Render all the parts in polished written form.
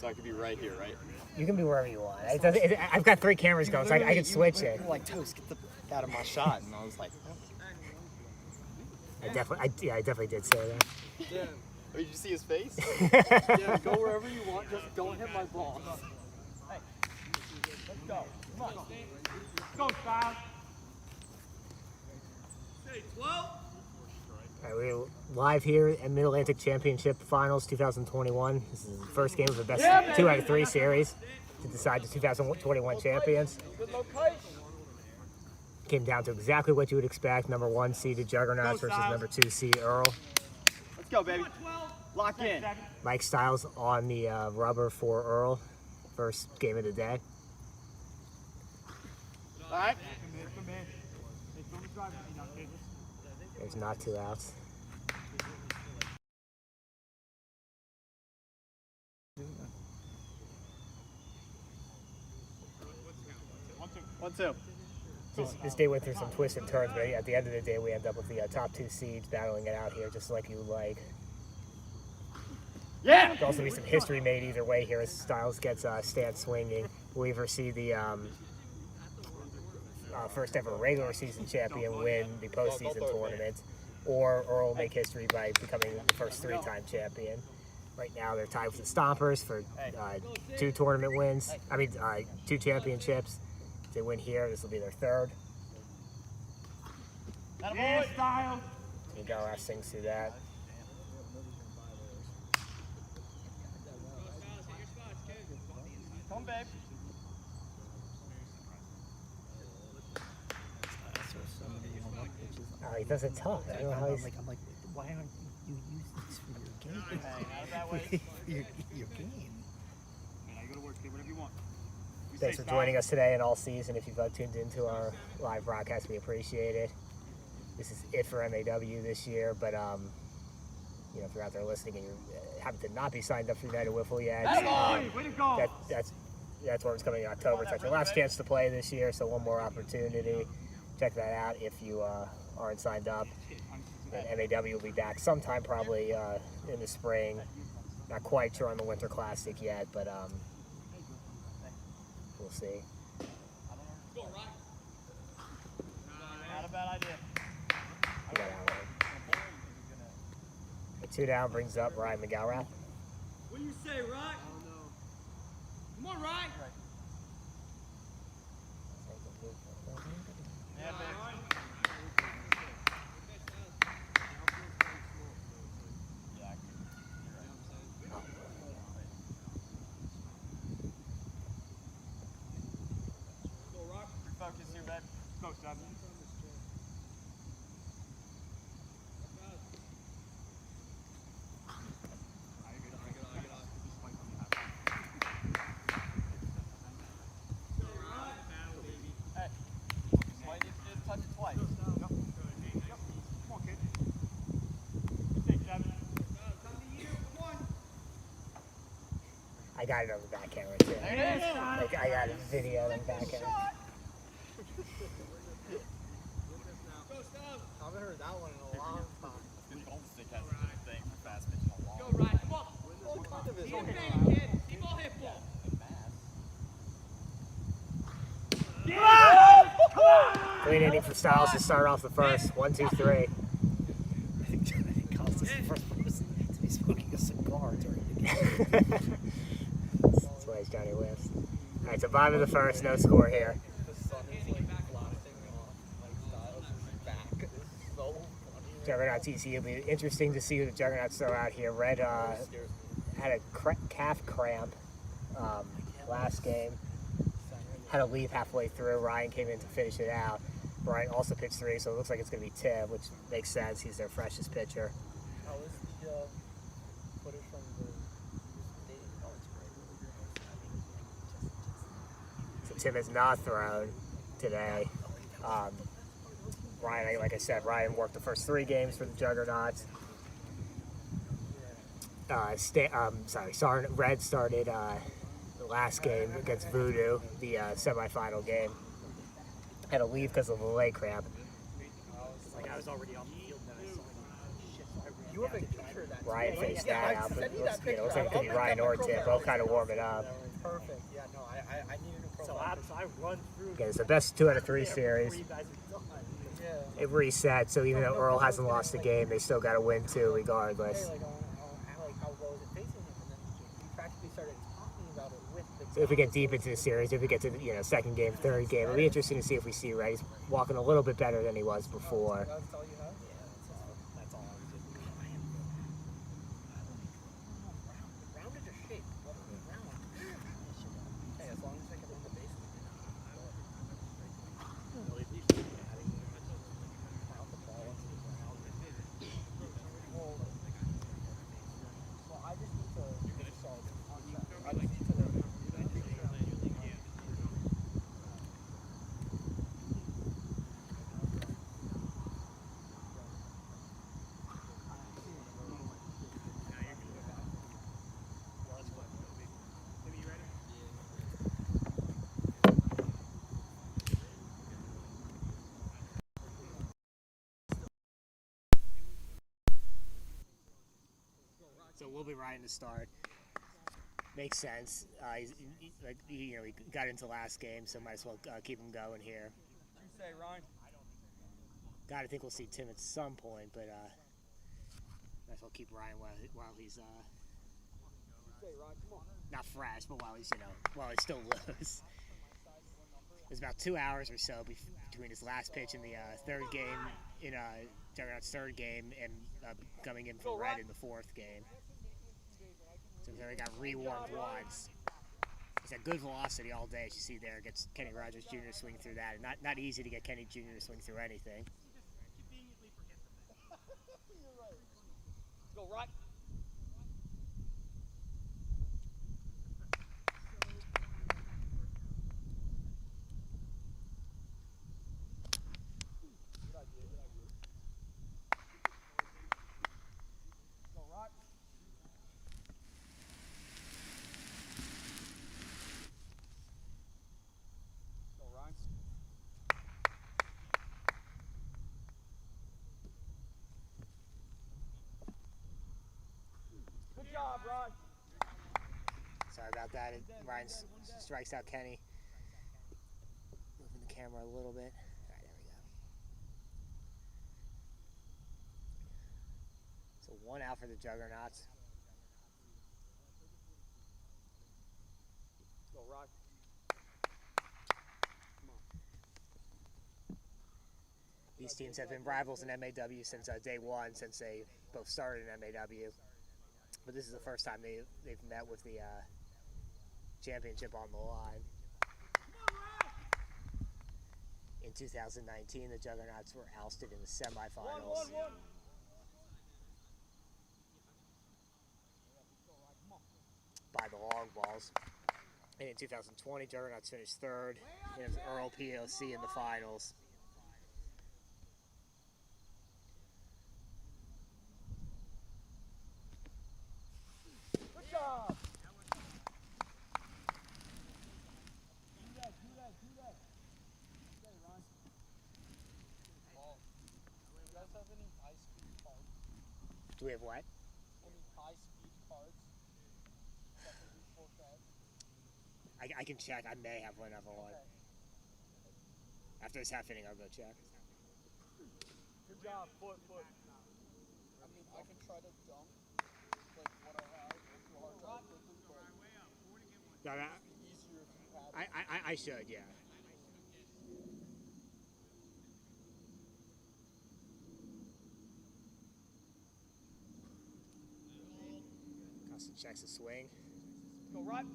So I could be right here, right? You can be wherever you want. I've got 3 cameras going, so I can switch it. You were like, Toast, get the out of my shot. And I was like, I definitely did say that. yeah. Oh, did you see his face? Yeah, go wherever you want, just don't hit my ball. Hey, let's go. Come on. Let's go, Styles. Say 12. All right, we're live here at Mid-Atlantic Championship Finals 2021. This is the first game of the best 2 out of 3 series to decide the 2021 champions. Good location. Came down to exactly what you would expect. Number 1 seeded Juggernauts versus number 2 seed ERL. Let's go, baby. Lock in. Mike Styles on the rubber for ERL. First game of the day. All right. There's not 2 outs. One, two. This day went through some twists and turns, but at the end of the day, we end up with the top 2 seeds battling it out here, just like you would like. Yeah! There'll also be some history made either way here as Styles gets stance swinging. We'll either see the first ever regular season champion win the postseason tournament, or Earl make history by becoming the first 3-time champion. Right now, they're tied with the Stompers for 2 tournament wins. 2 championships. If they win here, this will be their 3rd. Yeah, Styles. Miguel sings through that. Come, babe. He does it tough. I don't know how he's... I'm like, why aren't you use this for your game? Hey, out of that way. your game. Now you go to work, kid, whatever you want. Thanks for joining us today and all season. If you've tuned into our live broadcast, we appreciate it. This is it for MAW this year, but if you're out there listening and you happen to not be signed up for United Wiffle yet, Way to go. that's where it's coming in October. It's like your last chance to play this year, so one more opportunity. Check that out if you aren't signed up. And MAW will be back sometime probably in the spring. Not quite sure on the Winter Classic yet, but we'll see. Not a bad idea. The 2 down brings up Ryan McGowrath. What do you say, Ryan? Come on, Ryan. Yeah, babe. Refocus here, babe. Go, son. I got it on the back camera too. There it is. I got a video on the back camera. I haven't heard that one in a long time. Golden stick has a good thing for fast pitching a long. Go, Ryan. Come on. What kind of is Keep on it, here? kid. Keep all hit ball. Clean inning for Styles to start off the first. 1, 2, 3. I think Costa's the first person to be smoking a cigar during the game. That's why he's Johnny West. All right, so bottom of the first, no score here. The sun is like blasting off. Like Styles is back. This is so funny. Juggernauts EC, it'll be interesting to see who the Juggernauts throw out here. Red had a calf cramp last game. Had to leave halfway through. Ryan came in to finish it out. Ryan also pitched 3, so it looks like it's going to be Tim, which makes sense. He's their freshest pitcher. How is the footage from the day? Oh, it's great. So Tim has not thrown today. Ryan, like I said, Ryan worked the first 3 games for the Juggernauts. Red started the last game against Voodoo, the semifinal game. Had to leave because of the leg cramp. Like I was already on the field and I saw shit. You have a picture of that. Ryan too. faced Yeah, that I out, but send me it looks, that picture. looks like it could be I'll make Ryan that my or Tim, profile both kind of picture. warming up. Perfect. Yeah, no, I need a new So profile picture. I run through. Again, it's the best 2 out of 3 there series. before you guys are done. Yeah. It reset, so even though Earl hasn't lost the game, they still got to win too, Hey, regardless. like, how well is it facing him? And then we practically started talking about it with the So if we get deep into the series, if we get to the second game, third game, it'll be interesting to see if we see Red. He's walking a little bit better than he was before. That's all you have? That's all I was doing. Rounded to shape. What is it? Round. Hey, as long as I can run the base. Well, I just need to get solid on that. I just need to So we'll be Ryan to start. Makes sense. He got into last game, so might as well keep him going here. You say, Ryan. Gotta think we'll see Tim at some point, but might as well keep Ryan while he's You say, Ryan. Come on. not fresh, but while he's still loose. There's about 2 hours or so between his last pitch in the third game, in Juggernauts' third game, and coming in for Red in the fourth game. So he got rewarmed once. He's had good velocity all day, as you see there. Gets Kenny Rogers Jr. to swing through that. And not easy to get Kenny Jr. to swing through anything. Go right. Go right. Go Ryan. Good job, Ryan. Sorry about that. Ryan strikes out Kenny. Moving the camera a little bit. All right, there we go. So 1 out for the Juggernauts. Go right. These teams have been rivals in MAW since day one, since they both started in MAW. But this is the first time they've met with the championship on the line. In 2019, the Juggernauts were ousted in the semifinals. By the long balls. And in 2020, Juggernauts finished third. And it was Earl POC in the finals. Good job. You guys have any high-speed cards? Do we have what? Any high-speed cards? That can do 4 cards? I can check. I may have one other one. After this half inning, I'll go check. Good job. Foot. I mean, I can try to dunk like what I have into a hard drive quickly, but No, it'd be easier if you had it. I should, yeah. Custom checks the swing. Go right.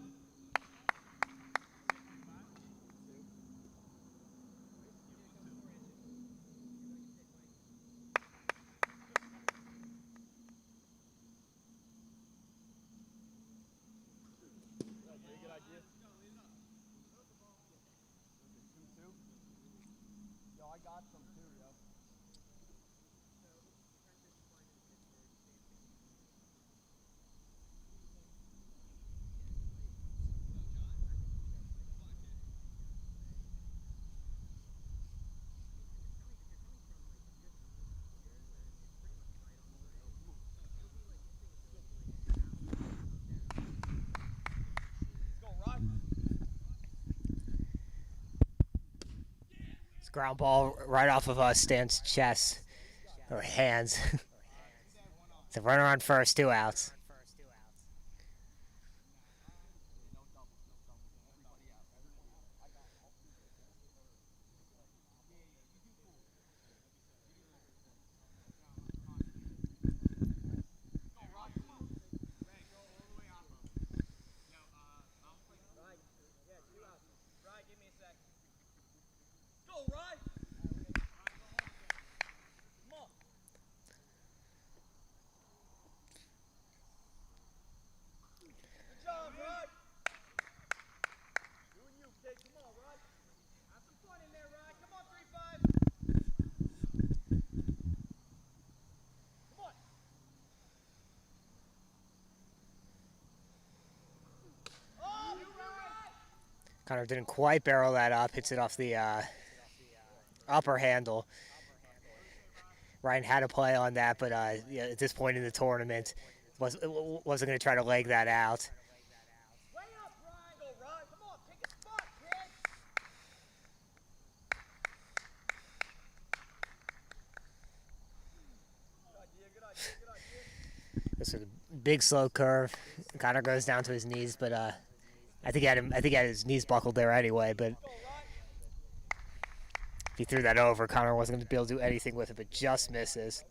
Good idea. 2-2. Yo, I got some too, yo. Ground ball right off of Stan's chest or hands. It's a runner on first, 2 outs. Go, Ryan! Come on! Good job, Ryan! You and you, kid. Come on, Ryan. Have some fun in there, Ryan. Come on, 3-5. Come on. Oh, you Ryan! Connor didn't quite barrel that up. Hits it off the upper handle. Ryan had a play on that, but yeah, at this point in the tournament, wasn't going to try to leg that out. Way up, Ryan. Go, Ryan. Come on, take a spot, kid. Good idea. This is a big slow curve. Connor goes down to his knees, but I think he had his knees buckled there anyway. But Go, Ryan. if he threw that over, Connor wasn't going to be able to do anything with it, but just misses.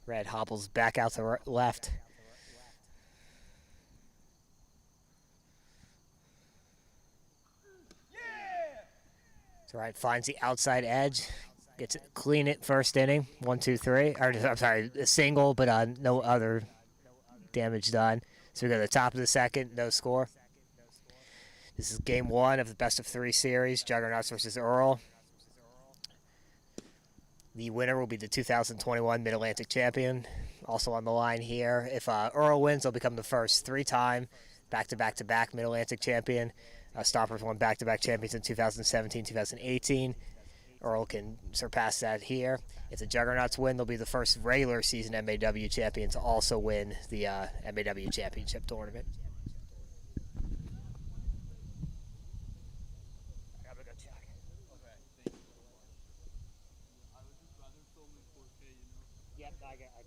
Red hobbles back out to left. So Wright finds the outside edge, gets it clean it first inning, 1, 2, 3. Or I'm sorry, a single, but no other damage done. So we go to the top of the second, no score. This is game 1 of the best of 3 series, Juggernauts versus ERL. The winner will be the 2021 Mid-Atlantic champion. Also on the line here, if ERL wins, they'll become the first 3-time back-to-back-to-back Mid-Atlantic champion. Stoppers won back-to-back champions in 2017, 2018. ERL can surpass that here. If the Juggernauts win, they'll be the first regular season MAW champion to also win the MAW championship tournament. Yep, I get it.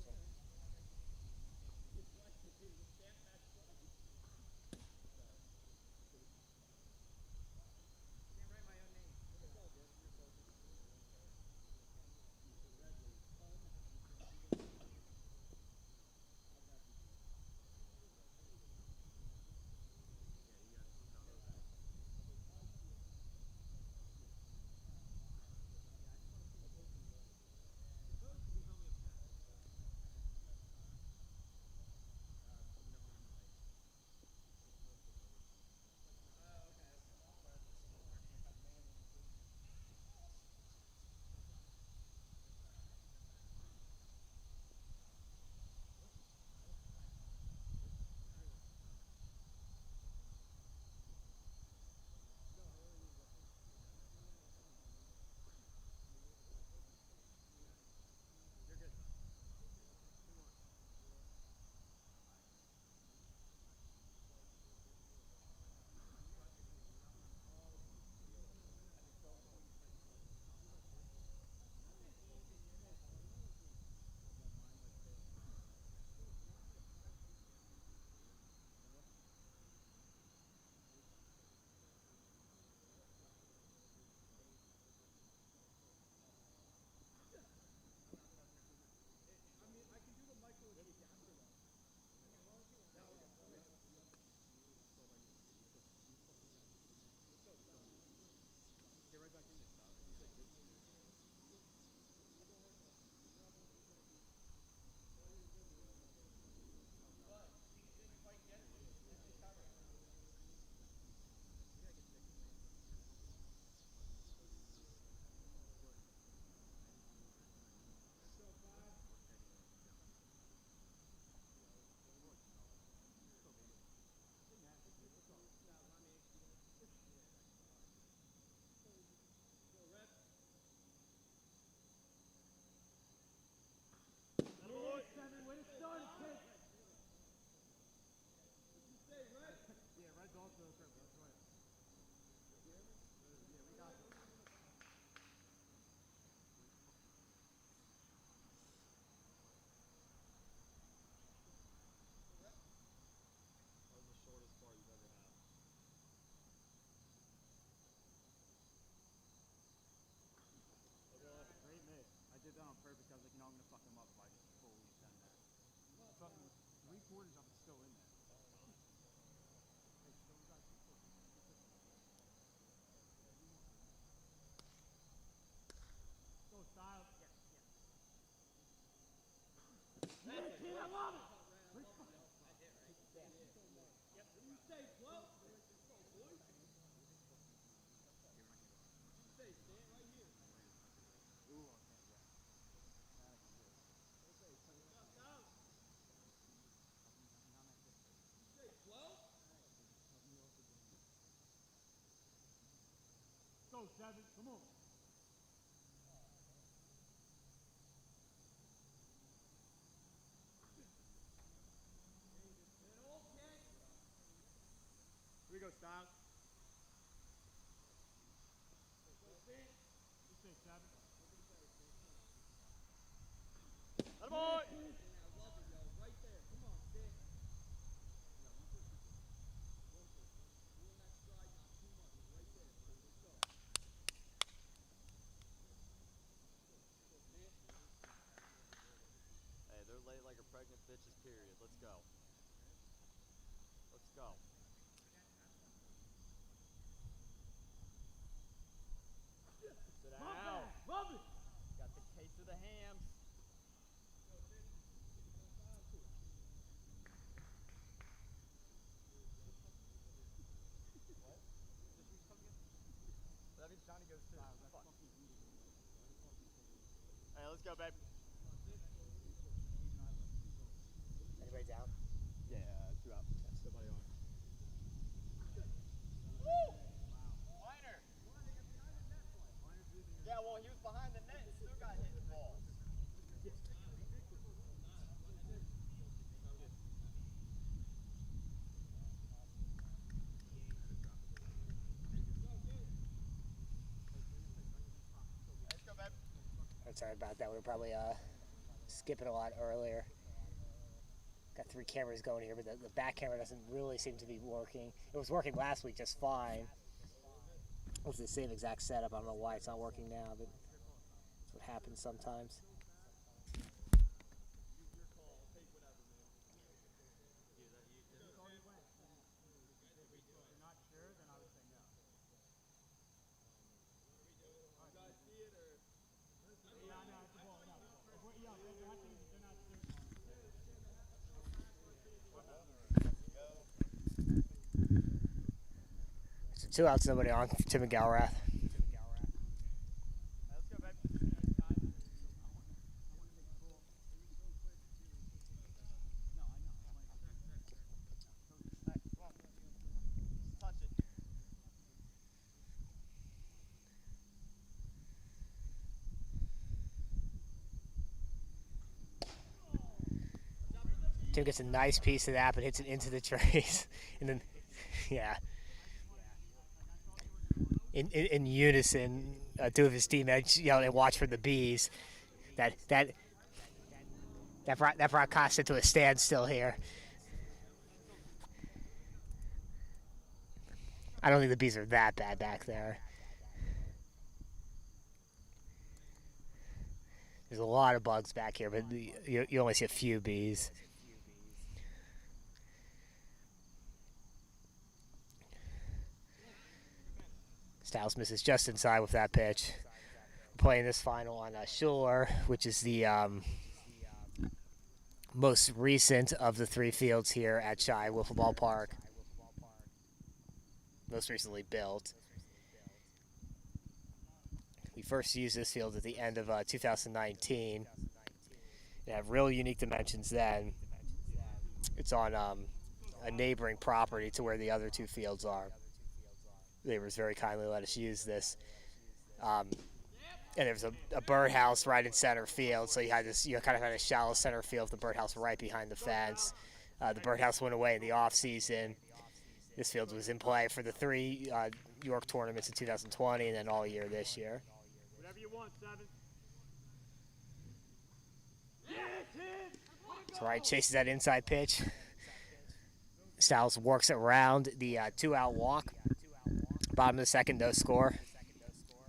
Go, 7. Come on. Here we go, Styles. You say 7. Let him on. Hey, they're late like a pregnant bitch's period. Let's go. Let's go. Sit down. Love it. Got the case of the hams. What? That means Johnny goes too. Fuck. Hey, let's go, babe. Anybody down? Yeah, 2 out. Somebody on. Minor. Yeah, well, he was behind the net and still got hit the ball. Let's go, babe. I'm sorry about that. We were probably skipping a lot earlier. Got 3 cameras going here, but the back camera doesn't really seem to be working. It was working last week just fine. It was the same exact setup. I don't know why it's not working now, but that's what happens sometimes. So 2 outs, nobody on. Tim McGalrath. Let's go, babe. Hey, come on. Touch it. Tim gets a nice piece of that, but hits it into the trays. And then, yeah. In unison, 2 of his teammates yelled and watch for the bees. That brought Costa to a standstill here. I don't think the bees are that bad back there. There's a lot of bugs back here, but you only see a few bees. Styles misses just inside with that pitch. We're playing this final on Schuler, which is the most recent of the 3 fields here at Chi Wiffle Ball Park. Most recently built. We first used this field at the end of 2019. It had real unique dimensions then. It's on a neighboring property to where the other 2 fields are. They was very kindly let us use this. And there was a birdhouse right in center field, so you kind of had a shallow center field with the birdhouse right behind the fence. The birdhouse went away in the off season. This field was in play for the 3 York tournaments in 2020 and then all year this year. Whatever you want, 7. So Wright chases that inside pitch. Styles works it around the 2-out walk. Bottom of the 2nd, no score.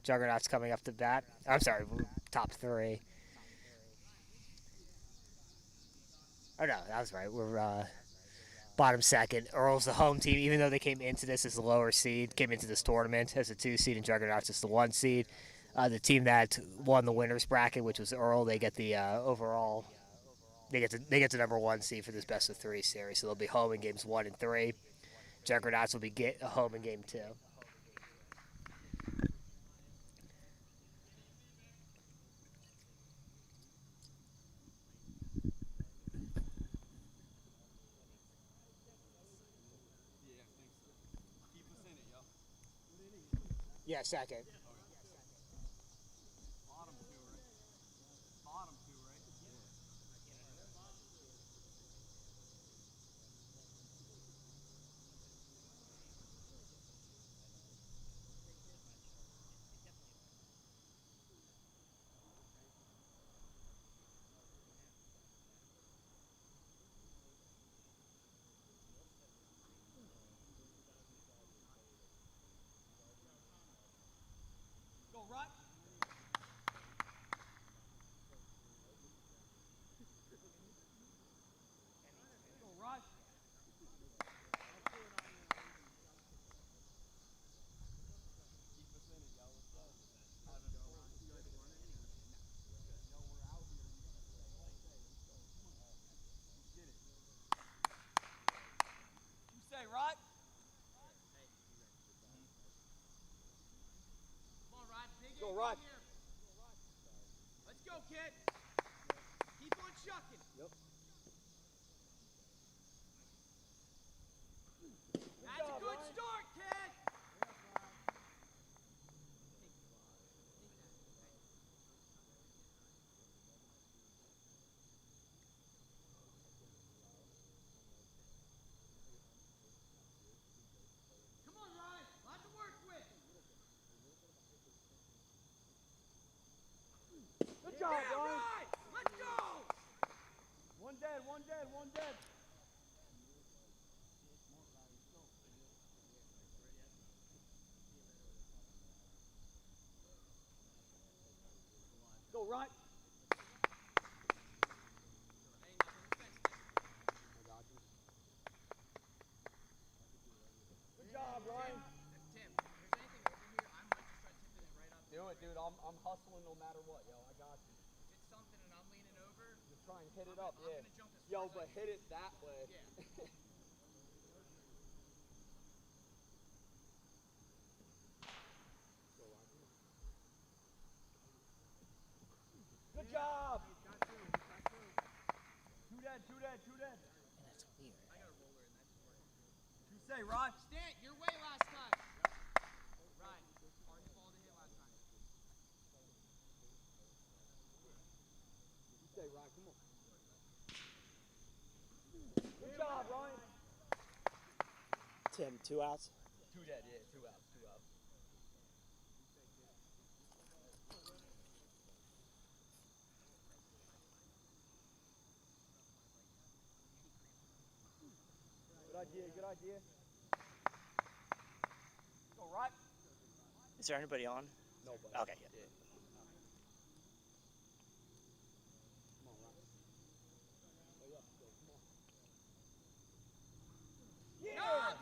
Juggernauts coming up to bat. I'm sorry, top 3. Oh no, that was right. We're bottom 2nd. Earl's the home team, even though they came into this as the lower seed, came into this tournament as a 2 seed, and Juggernauts as the 1 seed. The team that won the winners bracket, which was Earl, they get the overall. They get the number 1 seed for this best of 3 series, so they'll be home in games 1 and 3. Juggernauts will be home in game 2. Yeah, I think so. Keep us in it, yo. Yeah, second. Bottom two, right? Bottom two, right? Go, right. Go, right. Keep us in it, yo. Let's go. You guys running? Yo, we're out here. You gotta stay all day. Let's go. Come on. Let's get it. You say, right? Come on, Rod. Big Go, angle Rod. here. Let's go, kid. Keep on chucking. Yep. That's a good start, kid. Come on, Ryan. Lot to work with. Good job, Yeah, Ryan. Ryan. Let's go. One dead, one dead, one dead. Go, right. Hey, nothing defensive. I got you. Good job, Ryan. Tim, if there's anything over here, I might just try tipping it right up. Do it, dude. I'm hustling no matter what, yo. I got you. If it's something and I'm leaning over, Just try and hit it up, I'm yeah. gonna jump as Yo, far but as I hit it that way. Yeah. Good job. Two dead, two dead, two dead. And that's weird. I got a roller and that just worked. Two say, Rod. Stant, your way last time. Ryan, hard ball to hit last time. You say, Rod. Come on. Good job, Ryan. Tim, 2 outs. Two dead, yeah. Two outs, two outs. Good idea, good idea. Go, right. Is there anybody on? Nobody. Okay, yeah. Come on, Ryan. Oh, yeah. Go, come on. Yeah!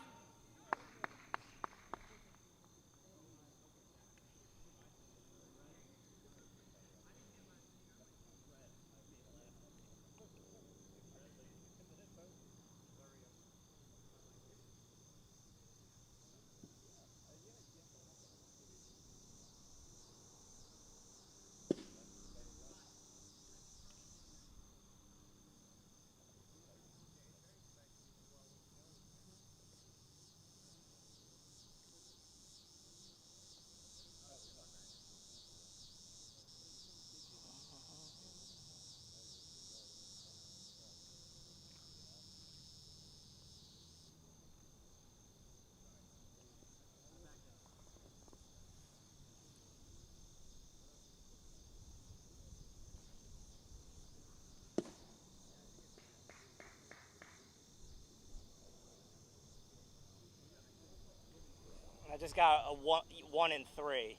I just got a 1 and 3.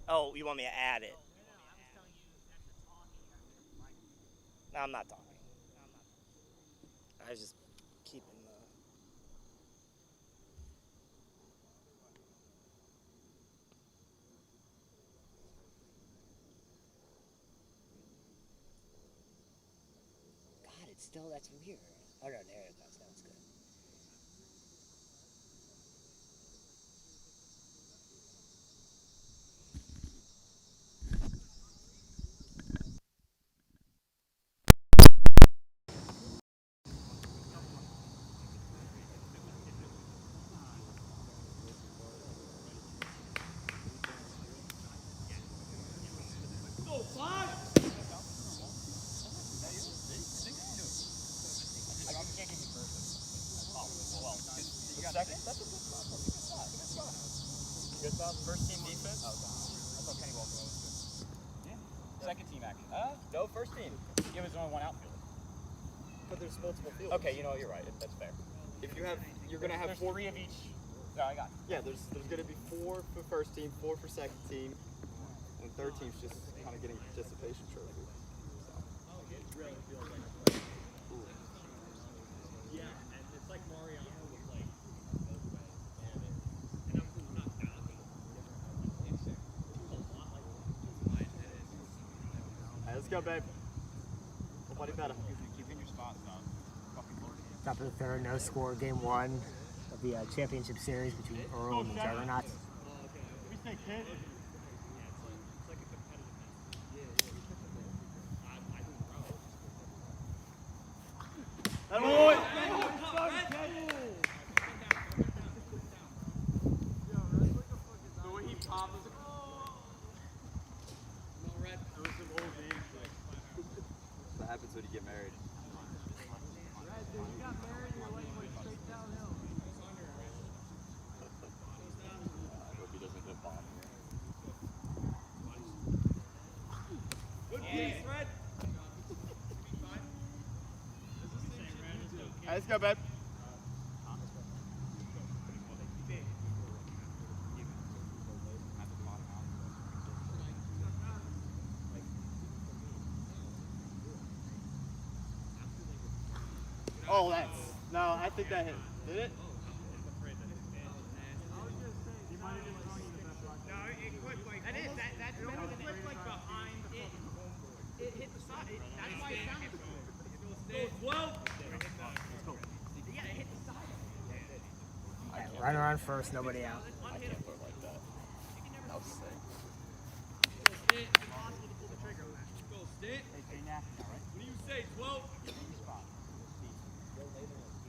Oh, you want me to add it? No, I'm not talking. I was just keeping the. God, it's still, that's weird. Oh no, there it goes. That's good. Second? That's a good spot. That's a good spot. Good spot. Good spot. First team defense? Oh, God. I thought Kenny Walker was good. Yeah. Second team action. No, first team. Yeah, there's only one outfielder. But there's multiple fields. Okay, you know, you're right. That's fair. If you have, you're gonna have There's 4. 3 of each. No, I got it. Yeah, there's gonna be 4 for first team, 4 for second team, and third team's just kind of getting participation trophy. So. Hey, let's go, babe. Nobody better. Keep in your spots, Top of the third, no score, game 1 of the championship series between ERL and the Juggernauts. We say kid. What happens when you get married? I hope he doesn't hit bomb. Hey, let's go, babe. Oh, that's no. I think that hit. Did it? Runner on first, nobody out. I can't throw like that. That was sick.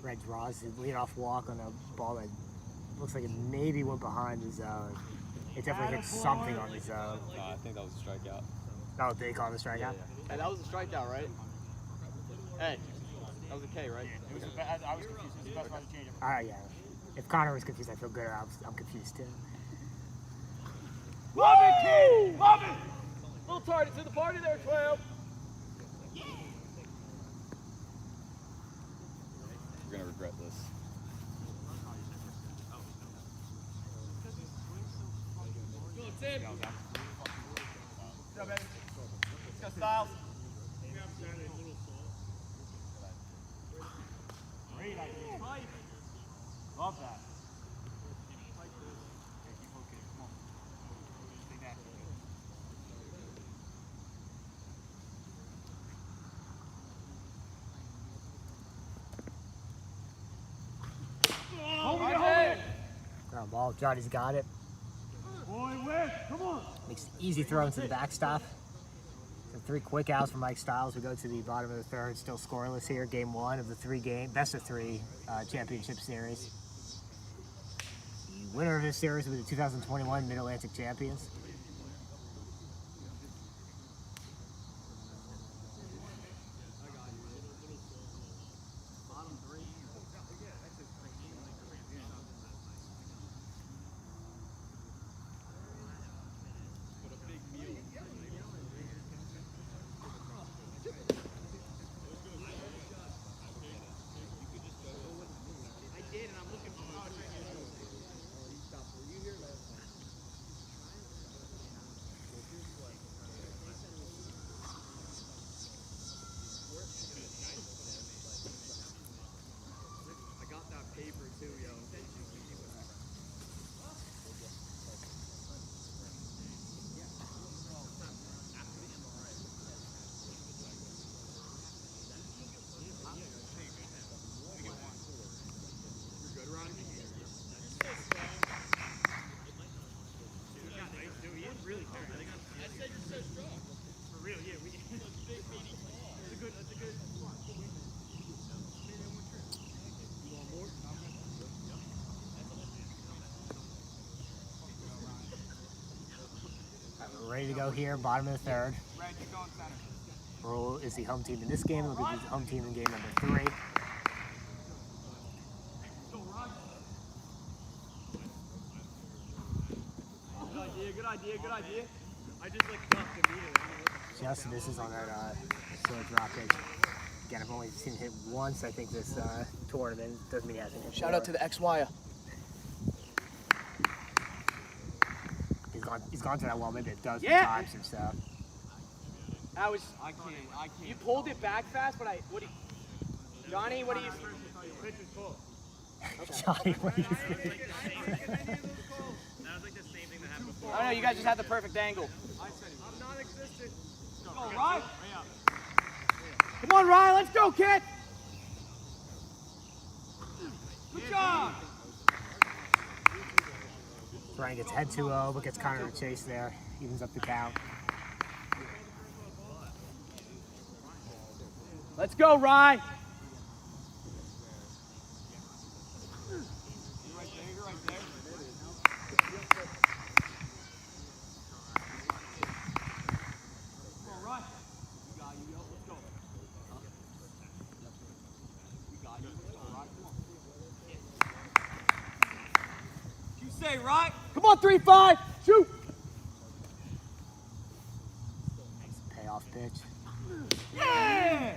Red draws the leadoff walk on a ball that looks like it maybe went behind the zone. It definitely hit something on the zone. No, I think that was a strikeout. Oh, they call it a strikeout? Hey, that was a strikeout, right? Hey, that was a K, right? It was I was confused. It was the best one to change it. Alright, yeah. If Connor was confused, I feel good. I'm confused too. Love it, kid! Love it! Little tardy to the party there, 12. We're gonna regret this. Go, baby. Let's go, Styles. Great idea. Love that. Keep looking. Come on. Stay back. Ground ball. Johnny's got it. Boy, win. Come on. Makes an easy throw into the backstop. So 3 quick outs for Mike Stiles. We go to the bottom of the third. Still scoreless here. Game 1 of the best of 3 championship series. The winner of this series will be the 2021 Mid-Atlantic champions. Ready to go here, bottom of the third. Earl is the home team in this game. They'll be the home team in game number 3. Good idea. I just like ducked immediately. Just misses on that slow drop pitch. Again, I've only seen him hit once, I think, this tournament. Doesn't mean he hasn't hit Shout out to the XY. He's gone to that wall maybe a dozen Yeah. times or so. I can't. You pulled it back fast, but Johnny, what do you? Johnny, what do you think? That was like the same thing that happened before. I don't know. You guys just had the perfect angle. I'm non-existent. Go, Ryan. Come on, Ryan. Let's go, kid. Good job. Ryan gets head 2-0, but gets Connor to chase there. Evens up the count. Let's go, Ryan. You're right there. Come on, Ryan. You got you. Let's go. We got you. Let's go, Ryan. Come on. You say, right? Come on, 3-5. Shoot. Payoff pitch. Yeah.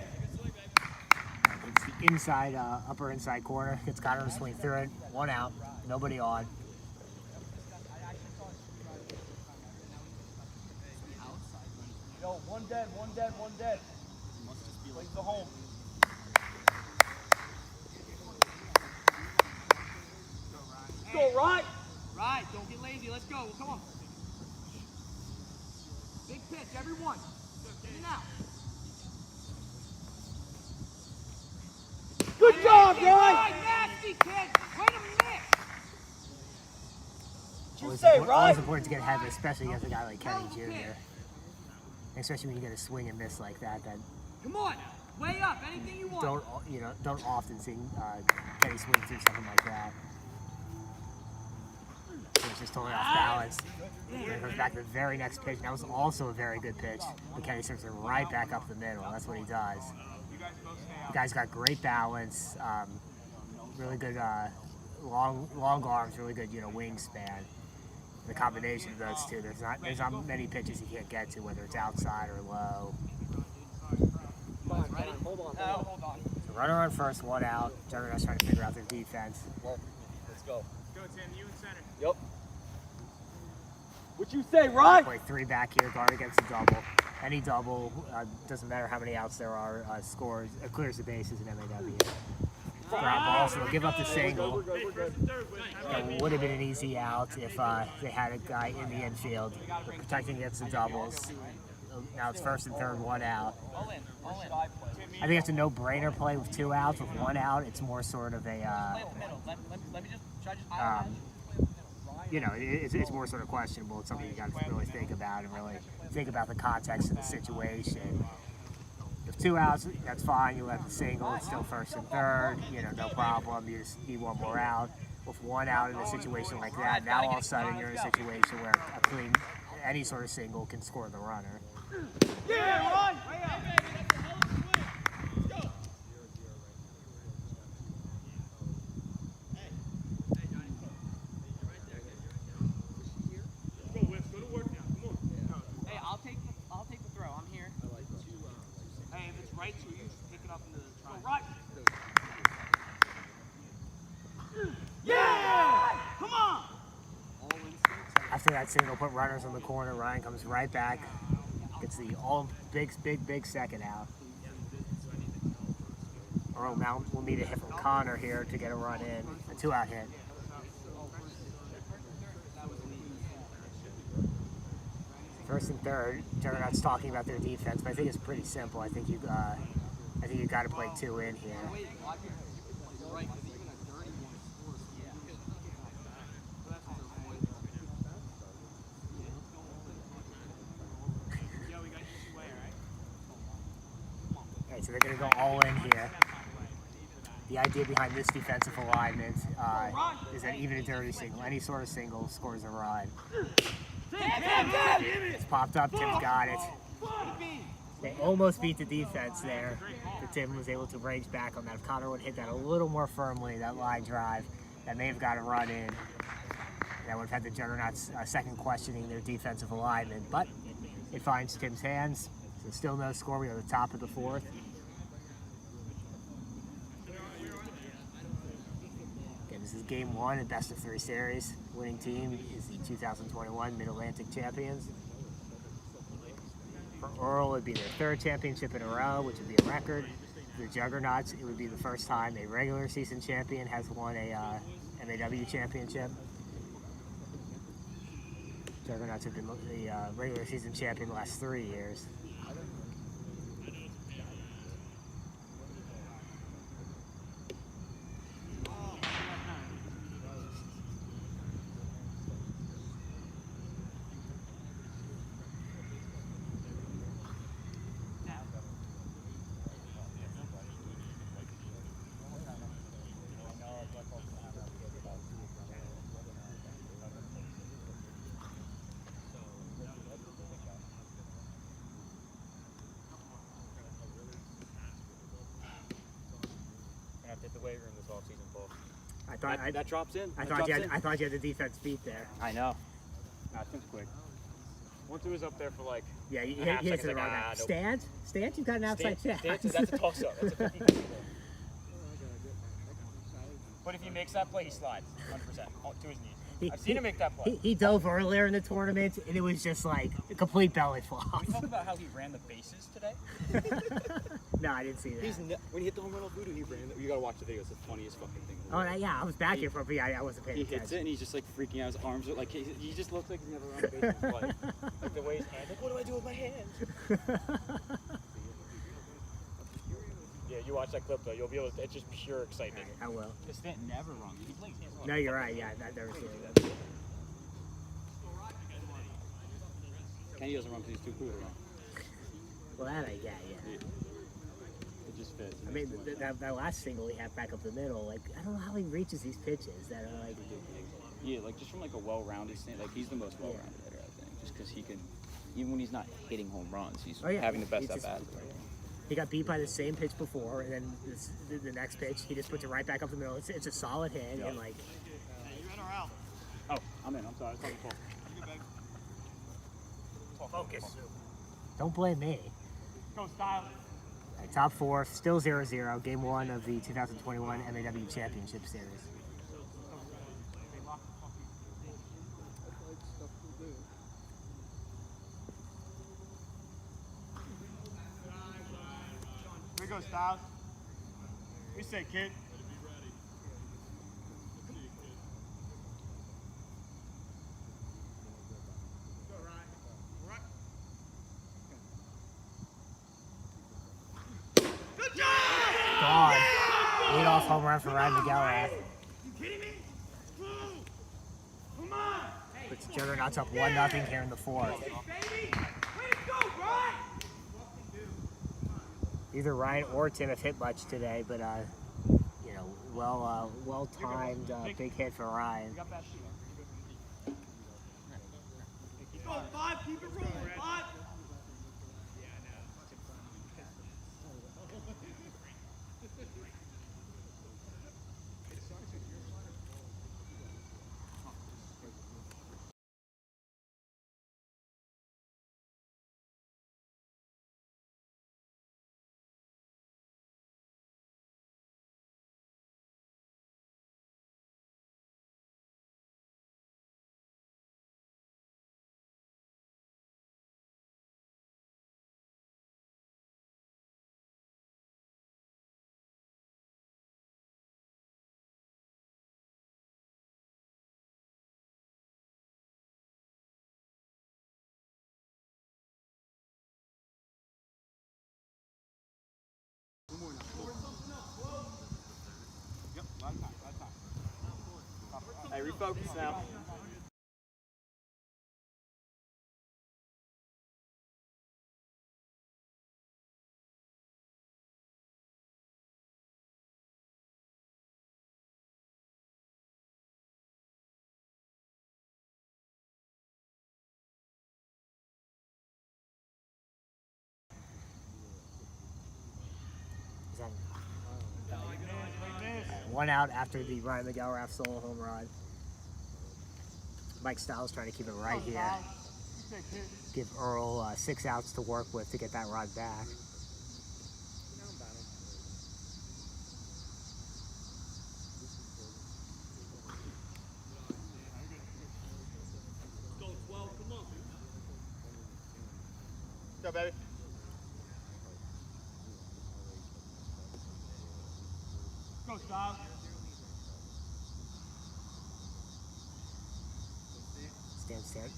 It's the inside, upper inside corner. Gets Connor to swing through it. 1 out. Nobody on. Yo, one dead. Plays the home. Let's go, Ryan. Right, don't get lazy. Let's go. Come on. Big pitch, everyone. In and out. Good job, Ryan. Nasty kid. Wait a minute. Always say, always Ryan? important to get ahead, especially against a guy like Kenny Jr. Especially when you get a swing and miss like that. That Come on. Way up. Anything you want. don't often see Kenny swing through something like that. So it's just totally off balance. And it goes back to the very next pitch. That was also a very good pitch. But Kenny serves it right back up the middle. That's what he does. The guy's got great balance, really good long arms, really good wingspan. The combination of those two, there's not many pitches he can't get to, whether it's outside or low. Hold on. So runner on first, 1 out. Juggernauts trying to figure out their defense. Let's go. Go, Tim. You in center. Yep. What you say, Ryan? Play 3 back here, guard against a double. Any double, doesn't matter how many outs there are, scores, clears the bases in MAW. Ground ball, so they'll give up the single. It would have been an easy out if they had a guy in the infield. They're protecting against the doubles. Now it's first and third, 1 out. All in. I think it's a no-brainer play with 2 outs. With 1 out, it's more sort of a, Play up the middle. Let me just. Should I just? it's more sort of questionable. It's something you got to really think about and really think about the context of the situation. If 2 outs, that's fine. You let the single. It's still first and third. No problem. You just need 1 more out. With 1 out in a situation like that, now all of a sudden you're in a situation where any sort of single can score the runner. Yeah, Ryan. Hey, I'll take the throw. I'm here. Hey, if it's right to you, pick it up into the try. Right. Yeah! Come on! After that single, put runners on the corner. Ryan comes right back. Gets the big second out. Earl now will need a hit from Connor here to get a run in. A 2-out hit. First and third, Juggernauts talking about their defense, but I think it's pretty simple. I think you got to play 2 in here. Okay, so they're going to go all in here. The idea behind this defensive alignment is that even a dirty single, any sort of single, scores a run. It's popped up. Tim's got it. They almost beat the defense there, but Tim was able to range back on that. If Connor would hit that a little more firmly, that line drive, that may have got a run in. That would have had the Juggernauts second questioning their defensive alignment, but it finds Tim's hands. So still no score. We are at the top of the fourth. Again, this is game one of best of three series. Winning team is the 2021 Mid-Atlantic champions. For ERL, it would be their third championship in a row, which would be a record. For the Juggernauts, it would be the first time a regular season champion has won a MAW championship. Juggernauts have been the regular season champion the last 3 years. Hit the weight room this off season, Paul. That drops in. I thought you had the defense beat there. I know. Nah, Tim's quick. Once it was up there for like. Yeah, he half hits it second, wrong. nope. Stance, you've got an outside chance. That's a toss up. That's a 50. But if he makes that play, he slides 100% to his knees. I've seen him make that play. He dove earlier in the tournament, and it was just like a complete belly flop. Can we talk about how he ran the bases today? No, I didn't see that. When he hit the home run on Voodoo, he ran. You gotta watch the video. It's the funniest fucking thing. Oh, yeah, I was back here for it, but yeah, I wasn't paying He attention. hits it and he's just like freaking out. His arms are like he just looks like he's never run a base in his life. Like the way his hands. Like, what do I do with my hands? Yeah, you watch that clip though. You'll be able to. It's just pure excitement. I will. This Stanton never wrong. He plays hands on. No, you're right. Yeah, I've never seen it. Kenny doesn't run because he's too cool to run. Well, that I get, yeah. It just fits. I mean, that last single he had back up the middle, like, I don't know how he reaches these pitches that are like... Yeah, like just from like a well-rounded stand, like he's the most well-rounded hitter, I think, just because he can, even when he's not hitting home runs, he's having the best at bats. He got beat by the same pitch before, and then the next pitch, he just puts it right back up the middle. It's a solid hit, and like... Oh, I'm in. I'm sorry. It's on the phone. Focus. Don't blame me. Go, Style. Right, top four, still 0-0, game one of the 2021 MAW Championship Series. Here we go, Styles. We say, kid. Gone. Leadoff home run for Ryan McGillivray. Puts the Juggernauts up 1-0 here in the fourth. Either Ryan or Tim have hit much today, but you know, well timed big hit for Ryan. Go, 5, keep it rolling, 5. Hey, refocus now. 1 out after the Ryan McElrath solo home run. Mike Stiles trying to keep it right here. Give Earl 6 outs to work with to get that run back. Go, baby. Go, Stiles.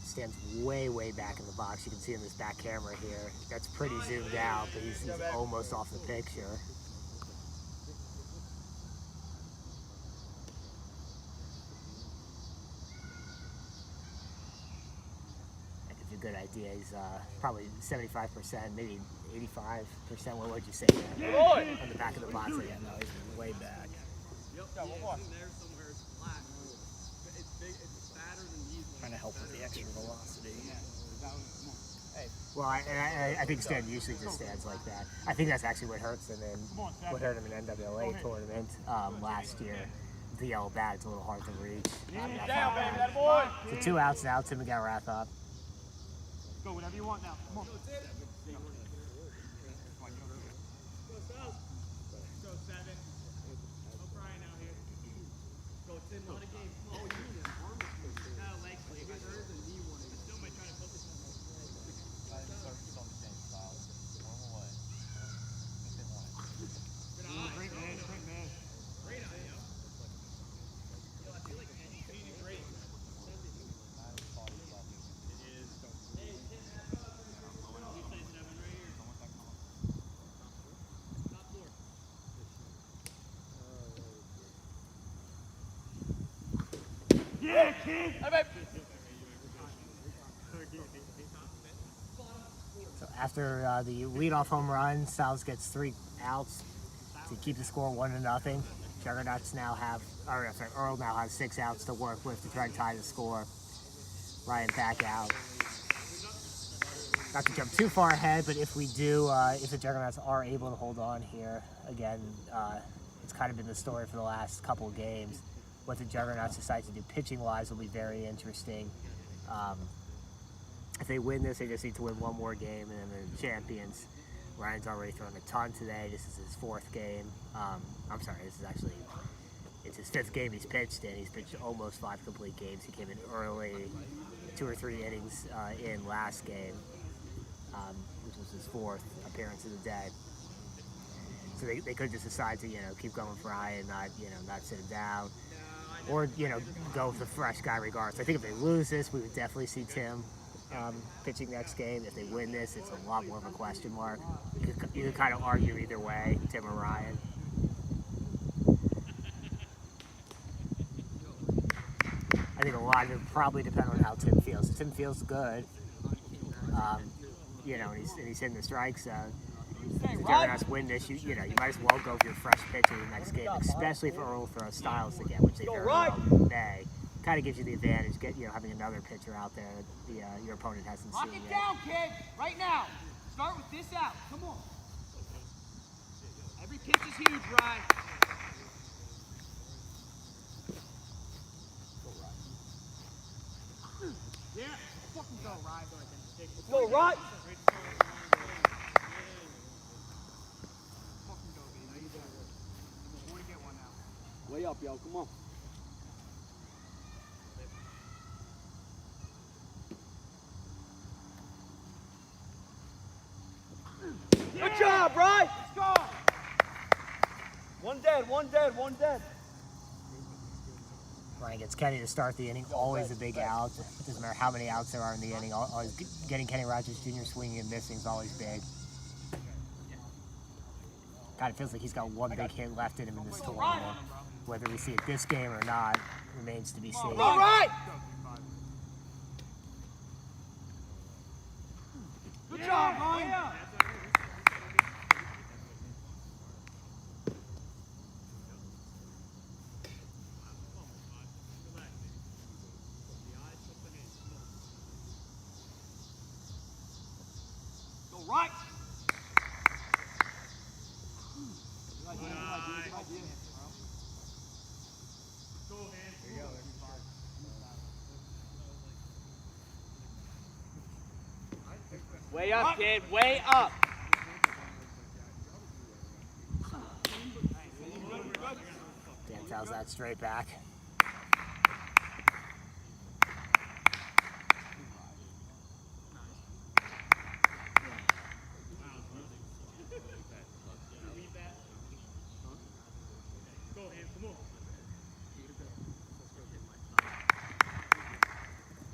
Stands way back in the box. You can see in this back camera here. That's pretty zoomed out, but he's almost off the picture. That gives you a good idea. He's probably 75%, maybe 85%. What would you say there? On the back of the box. Yeah, no, he's way back. Trying to help with the extra velocity. Well, I think Stan usually just stands like that. I think that's actually what hurts him in what hurt him in NWA tournament last year. The yellow bat, it's a little hard to reach. Down, baby, that boy. So 2 outs now. Tim McElrath up. Go, whatever you want now. Come on. Go, 7. No crying out here. Go, 10. Not a game. Oh, you need an arm. Legs. You guys are the knee one. I still might try to focus on that. Great man. Great man. Great eye, yo. Yo, I feel like he's feeding great. Yeah, kid! Hey, babe. So after the leadoff home run, Stiles gets 3 outs to keep the score 1-0. Juggernauts now have, Earl now has 6 outs to work with to try to tie the score. Ryan back out. Not to jump too far ahead, but if we do, if the Juggernauts are able to hold on here, again, it's kind of been the story for the last couple of games. What the Juggernauts decide to do pitching-wise will be very interesting. If they win this, they just need to win 1 more game, and then they're champions. Ryan's already thrown a ton today. This is his 4th game. I'm sorry, it's his 5th game he's pitched in. He's pitched almost 5 complete games. He came in early, 2 or 3 innings in last game, which was his 4th appearance of the day. So they could just decide to, keep going for Ryan, not sit him down, or, go with a fresh guy regardless. I think if they lose this, we would definitely see Tim pitching next game. If they win this, it's a lot more of a question mark. You could kind of argue either way, Tim or Ryan. I think a lot of it probably depends on how Tim feels. If Tim feels good, and he's hitting the strike zone, if the Juggernauts win this, you might as well go for your fresh pitcher in the next game, especially if Earl throws Stiles again, which they very well may. Kind of gives you the advantage, having another pitcher out there that your opponent hasn't Lock seen it yet. down, kid. Right now. Start with this out. Come on. Every pitch is huge, Ryan. Yeah. Fucking go, Ryan. Go, Ryan. Fucking go, baby. I want to get one now. Way up, yo. Come on. Good job, Ryan. Let's go. One dead. Ryan gets Kenny to start the inning, always a big out. Doesn't matter how many outs there are in the inning, always getting Kenny Rogers Jr. swinging and missing is always big. Kind of feels like he's got one big hit left in him in this tournament. Whether we see it this game or not remains to be seen. All right. Good job, Ryan. Right. Way up, kid. Way up. Dan fouls that straight back.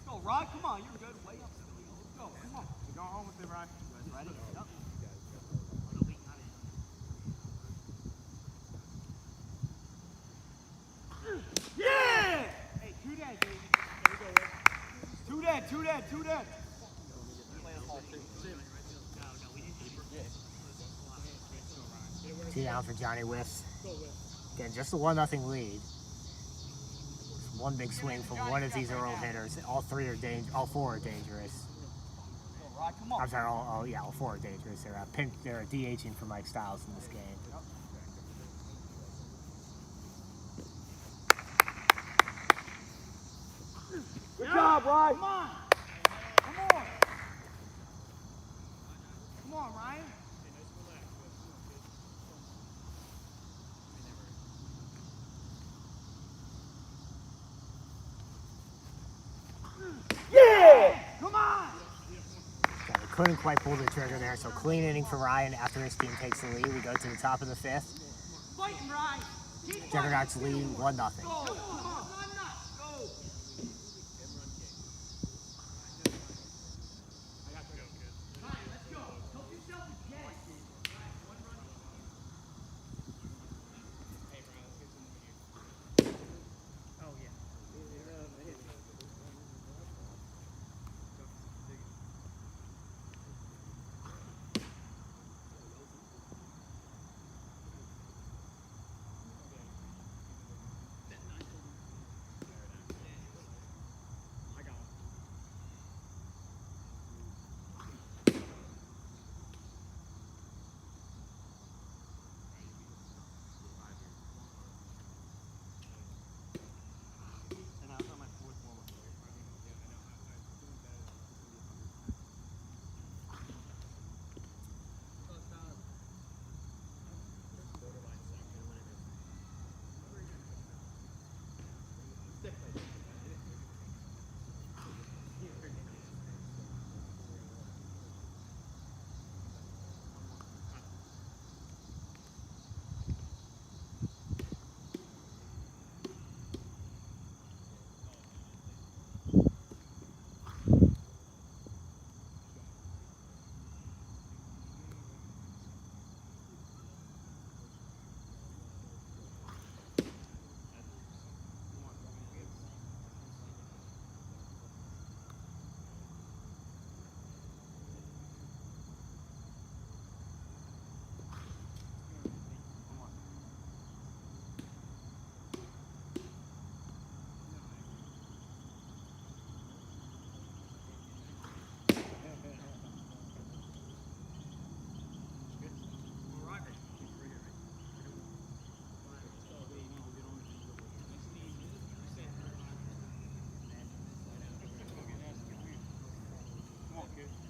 Go, Rod. Come on. You're good. Way up. Let's go. Come on. We're going home with it, Rod. You guys ready? Yep. Yeah! Hey, two dead, baby. There we go, Rick. Two dead, two dead, two dead. Two down for Johnny Whiffs. Again, just a 1-0 lead. Just one big swing from one of these ERL hitters. All four are dangerous. Go, Rod. Come on. I'm sorry, all four are dangerous. They're DHing for Mike Stiles in this game. Good job, Ryan. Come on. Come on. Come on, Ryan. Yeah! Come on. Okay, they couldn't quite pull the trigger there, so clean inning for Ryan after his team takes the lead. We go to the top of the fifth. Fighting, Ryan. Keep Juggernauts lead 1-0. Go. Come on. Go.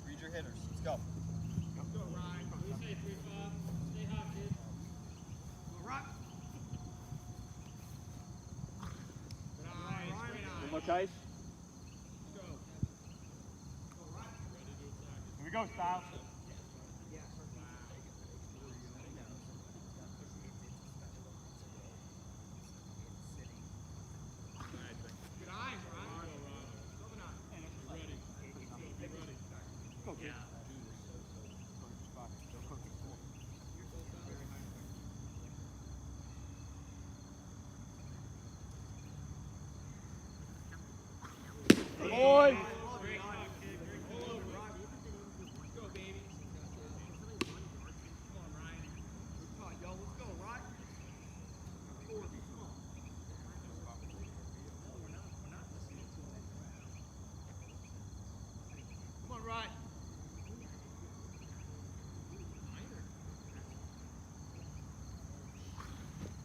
Read your hitters. Let's go. Go, Ryan. Stay safe, 3-5. Stay hot, kid. Go, Rock. Good eye, Ryan. One more, Tice. Let's go. Go, Rock. Here we go, Styles. Good eyes, Ryan. Coming on. Ready. Be ready. Go, kid. Boy.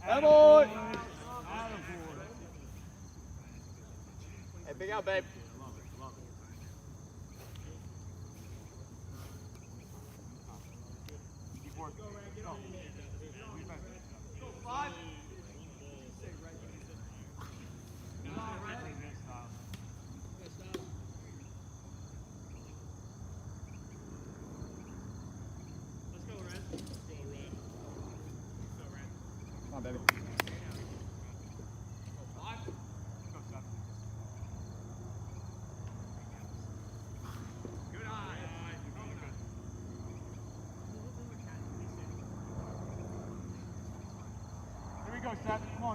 Hey, boy. Hey, big out, babe.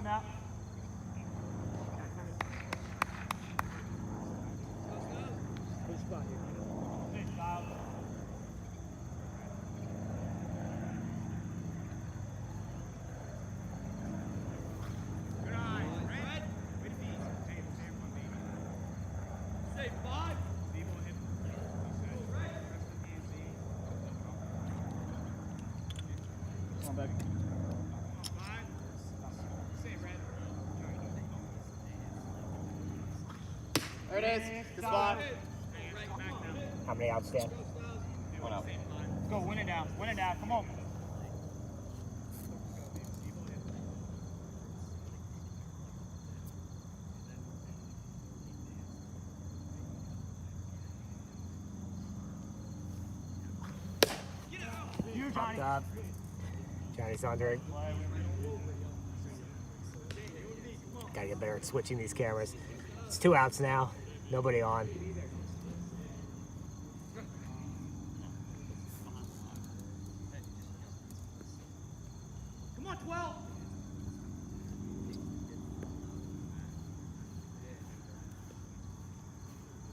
now. Good spot here. Hey, Kyle. Come on, baby. There it is. Good spot. How many outs, Dan? One out. Let's go, win it down. Win it down. Come on. You, Johnny. Popped up. Johnny's under it. Gotta get better at switching these cameras. It's 2 outs now. Nobody on. Come on, 12.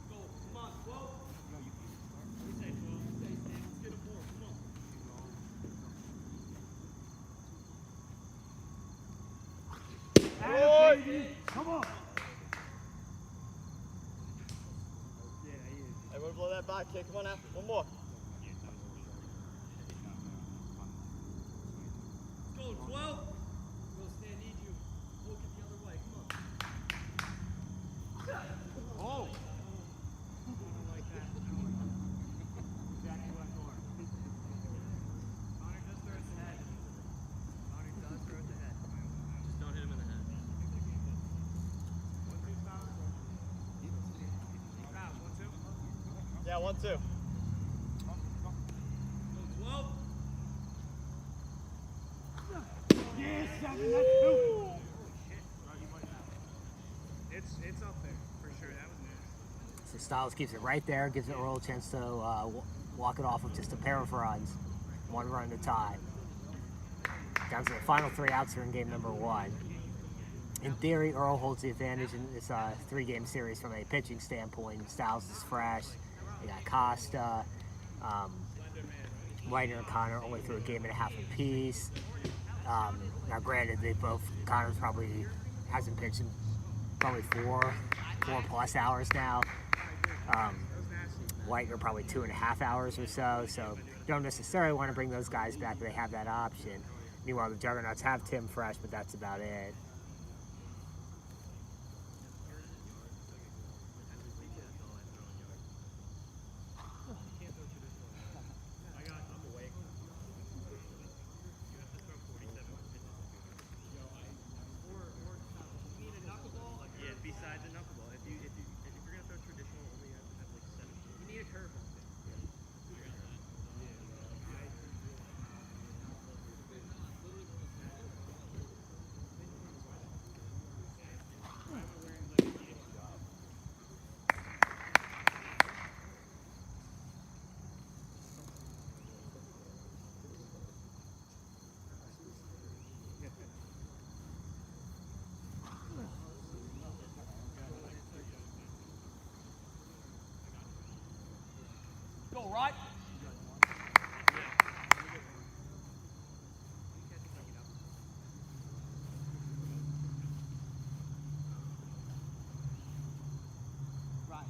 Go, come on, 12. We say 12. Let's get him more. Come on. Come on. Everyone blow that back kick. Come on now. One more. Let's go, 12. Go, Stan, need you. Look it the other way. Come on. Oh. I don't like that. Exactly what I thought. Connor does throw it to the head. Connor does throw it to the head. Just don't hit him in the head. 1-2 stop. Foul, 1-2. Yeah, 1-2. Go, 12. Yes, 7, that's 2. It's up there for sure. That was nasty. So Styles keeps it right there, gives Earl a chance to walk it off with just a pair of runs. 1 run to tie. Down to the final 3 outs here in game number 1. In theory, Earl holds the advantage in this 3-game series from a pitching standpoint. Styles is fresh. They got Costa, Whitener and Connor only threw a game and a half apiece. Now, granted, Connor's probably hasn't pitched in probably 4 plus hours now. Whitener probably 2.5 hours or so. So, don't necessarily want to bring those guys back, but they have that option. Meanwhile, the Juggernauts have Tim fresh, but that's about it. Besides a knuckleball, if you're gonna throw traditional, only you have to have like 7. You need a curveball. Go right. Right.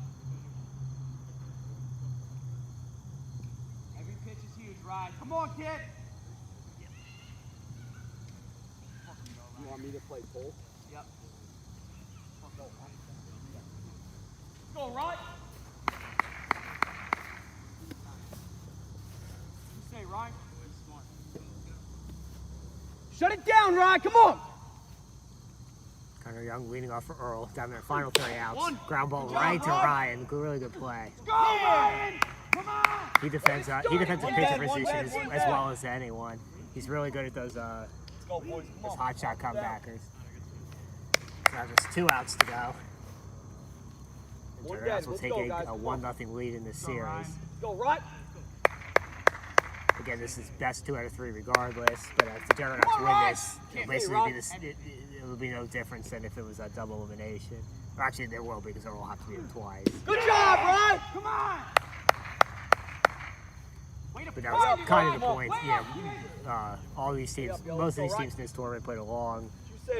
Every pitch is huge, right? Come on, kid. You want me to play pole? Yep. Go right. You say right. Smart. Shut it down, Rod. Come on. Connor Young leading off for Earl. Down their final 3 outs. One. Ground ball Good job, right to Rod. Ryan. Really good play. Go, Ryan. Come on. He defends a pitcher position as one well as anyone. He's really good at those Let's go, boys. Come those on. hot shot comebackers. Now just 2 outs to go. The One Juggernauts dead. will Let's take go, a guys. 1-0 lead in this series. Go right. Again, this is best 2 out of 3 regardless. But if the Juggernauts win this, it'll basically be this. It'll will be no difference than if it was a double elimination. Or actually, there will be because Earl will have to beat him twice. Good job, Ryan! Come on! But that was kind of the point. All these teams, most of these teams in this tournament played a long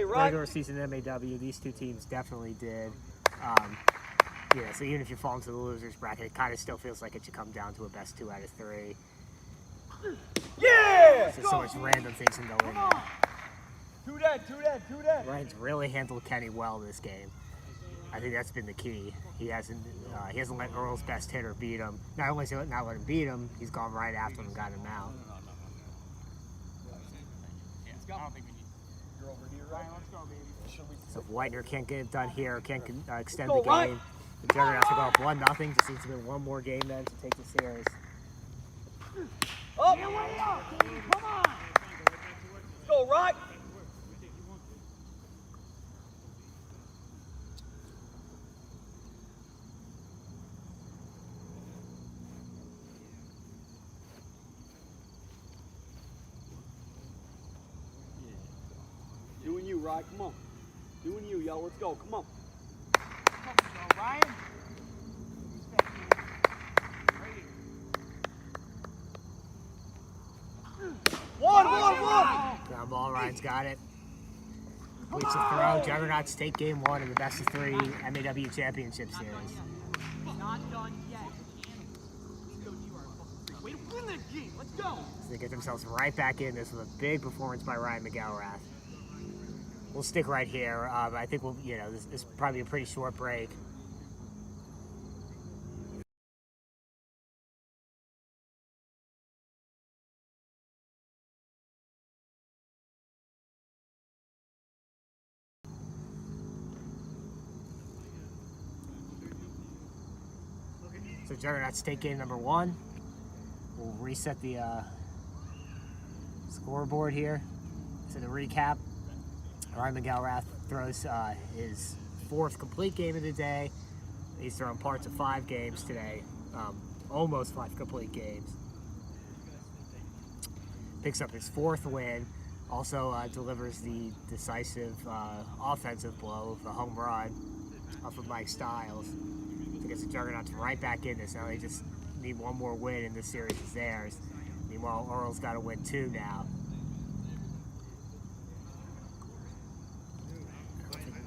regular season MAW. These two teams definitely did. So even if you fall into the losers bracket, it kind of still feels like it should come down to a best 2 out of 3. Yeah! So much random things can go in there. Two dead. Ryan's really handled Kenny well this game. I think that's been the key. He hasn't let Earl's best hitter beat him. Not only has he not let him beat him, he's gone right after him and got him out. I don't think we need. You're over here, Ryan. Let's go, baby. So if Whitener can't get it done here, can't extend the game, the Juggernauts will go up 1-0. Just needs to win one more game then to take the series. Up! Come on! Let's go, right! Doing you, Ryan. Come on. Doing you, yo. Let's go. Come on. Ryan. One. Ground ball, Ryan's got it. Completes the throw. Juggernauts take game 1 in the best of 3 MAW Championship Series. Not done yet. Way to win that game. Let's go. So they get themselves right back in this with a big performance by Ryan McElrath. We'll stick right here. I think this is probably a pretty short break. So Juggernauts take game number 1. We'll reset the scoreboard here. So to recap, Ryan McElrath throws his 4th complete game of the day. He's thrown parts of 5 games today, almost 5 complete games. Picks up his 4th win. Also delivers the decisive offensive blow of a home run off of Mike Stiles to get the Juggernauts right back in this. Now they just need one more win and this series is theirs. Meanwhile, Earl's got to win 2 now.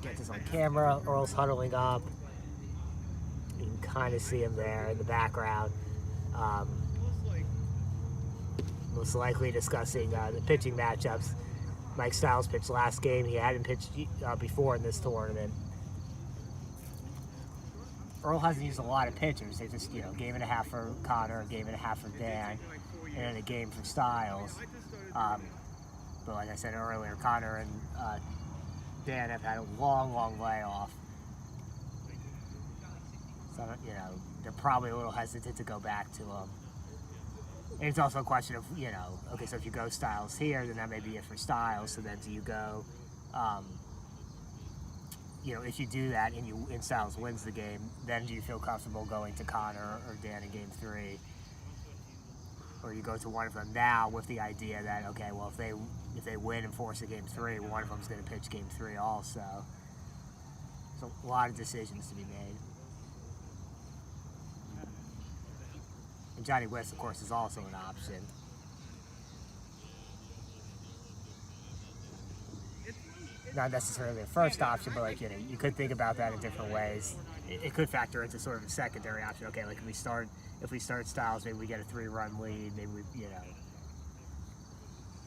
Get this on camera. Earl's huddling up. You can kind of see him there in the background. Most likely discussing the pitching matchups. Mike Stiles pitched last game. He hadn't pitched before in this tournament. Earl hasn't used a lot of pitchers. They just, game and a half for Connor, a game and a half for Dan, and then a game for Stiles. But like I said earlier, Connor and Dan have had a long layoff. So, they're probably a little hesitant to go back to him. And it's also a question of, okay, so if you go Stiles here, then that may be it for Stiles. So then do you go, if you do that and Stiles wins the game, then do you feel comfortable going to Connor or Dan in game 3? Or you go to one of them now with the idea that, okay, well, if they win and force a game 3, one of them's going to pitch game 3 also. So a lot of decisions to be made. And Johnny West, of course, is also an option. Not necessarily the first option, but you could think about that in different ways. It could factor into sort of a secondary option. Okay, like if we start Stiles, maybe we get a 3-run lead. Maybe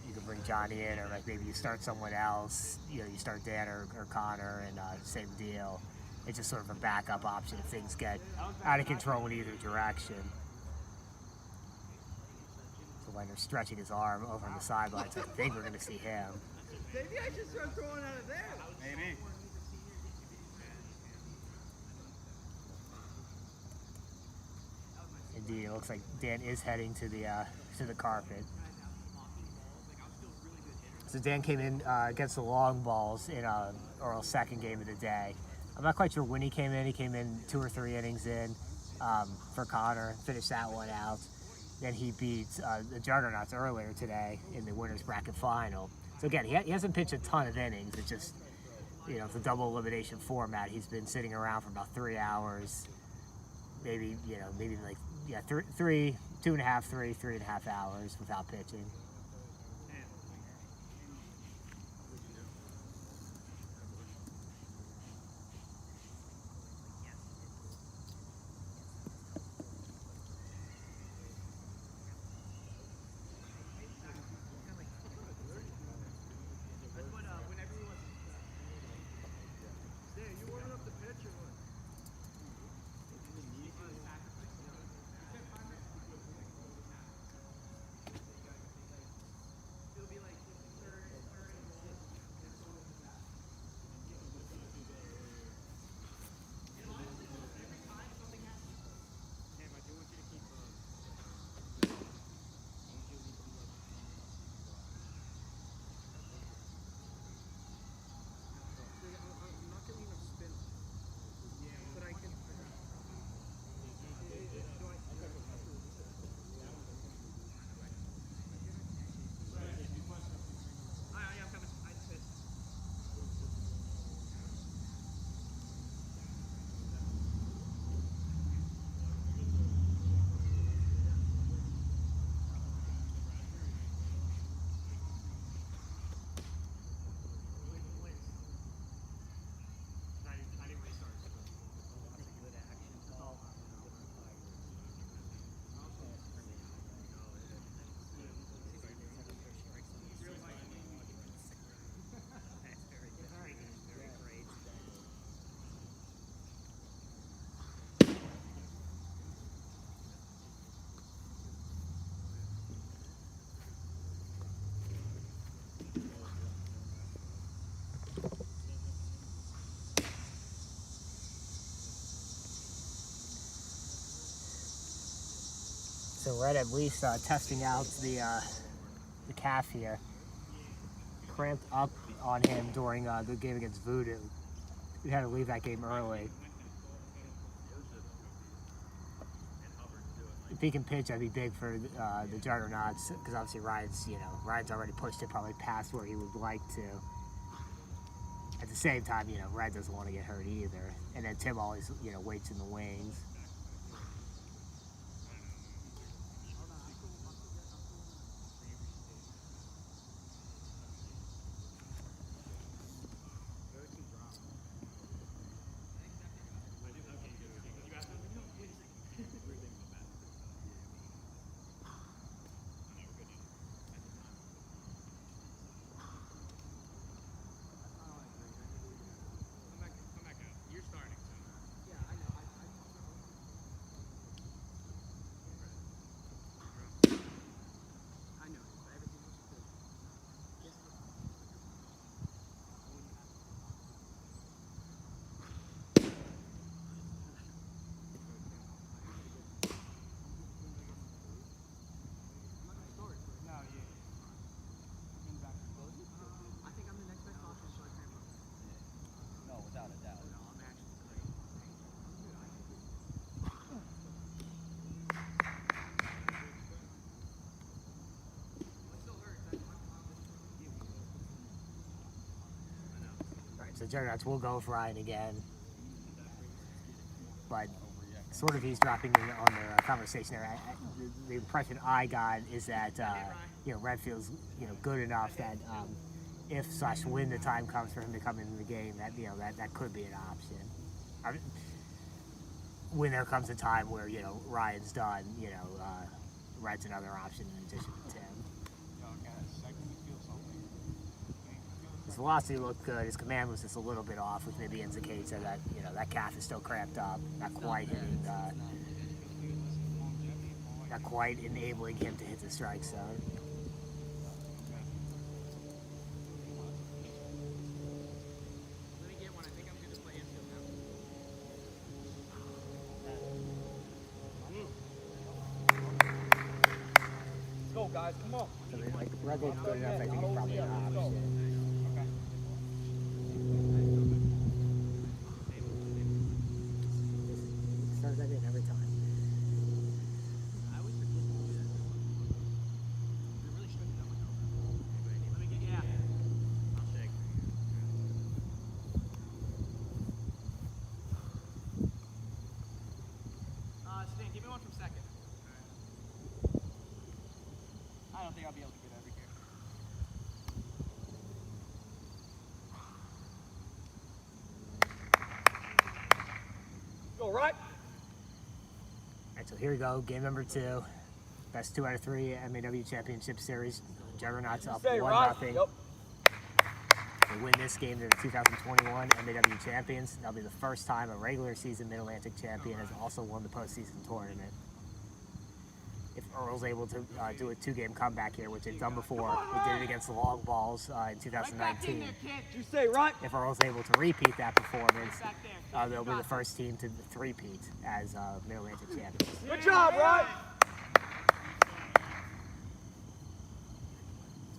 you could bring Johnny in, or like maybe you start someone else. You start Dan or Connor, and same deal. It's just sort of a backup option if things get out of control in either direction. So when they're stretching his arm over on the sidelines, I think we're going to see him. Maybe I should start throwing out of there. Maybe. Indeed, it looks like Dan is heading to the carpet. So Dan came in against the long balls in Earl's 2nd game of the day. I'm not quite sure when he came in. He came in 2 or 3 innings in for Connor, finished that one out. Then he beat the Juggernauts earlier today in the winners bracket final. So again, he hasn't pitched a ton of innings. It's just it's a double elimination format. He's been sitting around for about 3 hours, maybe like 2.5, 3.5 hours without pitching. So Red at least testing out the calf here. Cramped up on him during the game against Voodoo. We had to leave that game early. If he can pitch, that'd be big for the Juggernauts, because obviously Ryan's already pushed it probably past where he would like to. At the same time, Red doesn't want to get hurt either. And then Tim always, waits in the wings. So Juggernauts will go with Ryan again, but sort of eavesdropping on their conversation there. The impression I got is that Red feels good enough that if/when the time comes for him to come into the game, that could be an option. When there comes a time where Ryan's done, Red's another option in addition to Tim. His velocity looked good. His command was just a little bit off, which maybe indicates that that calf is still cramped up, not quite enabling him to hit the strike zone. Let's go, guys. Come on. So Red looked good enough. I think it's probably an option. Starts that in every time. Go right. Alright, so here we go, game number 2. Best 2 out of 3 MAW Championship Series. Juggernauts up Stay 1-0. right. Yep. They win this game, they're the 2021 MAW champions. That'll be the first time a regular season Mid-Atlantic champion has also won the postseason tournament. If Earl's able to do a 2-game comeback here, which they've done before, they did it against the Long Balls in 2019. You stay right. If Earl's able to repeat that performance, they'll be the first team to three-peat as Mid-Atlantic champions. Good job, right.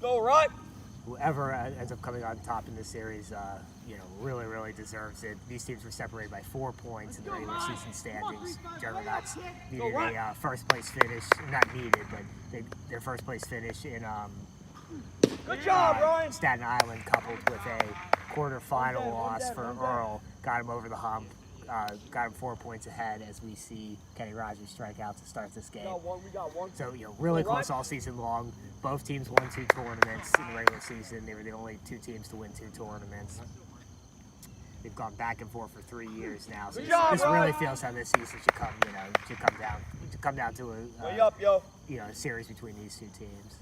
Go right. Whoever ends up coming on top in this series, really, really deserves it. These teams were separated by 4 points in the regular season standings. Juggernauts needed a first place finish, not needed, but their first place finish in Good job, Ryan. Staten Island, coupled with a quarterfinal loss for Earl, got him over the hump. Got him 4 points ahead as we see Kenny Rogers strike out to start this game. We got one. So, really close all season long. Both teams won 2 tournaments in the regular season. They were the only 2 teams to win 2 tournaments. They've gone back and forth for 3 years now. So this really feels how this season should come down to Way up, yo. a series between these 2 teams.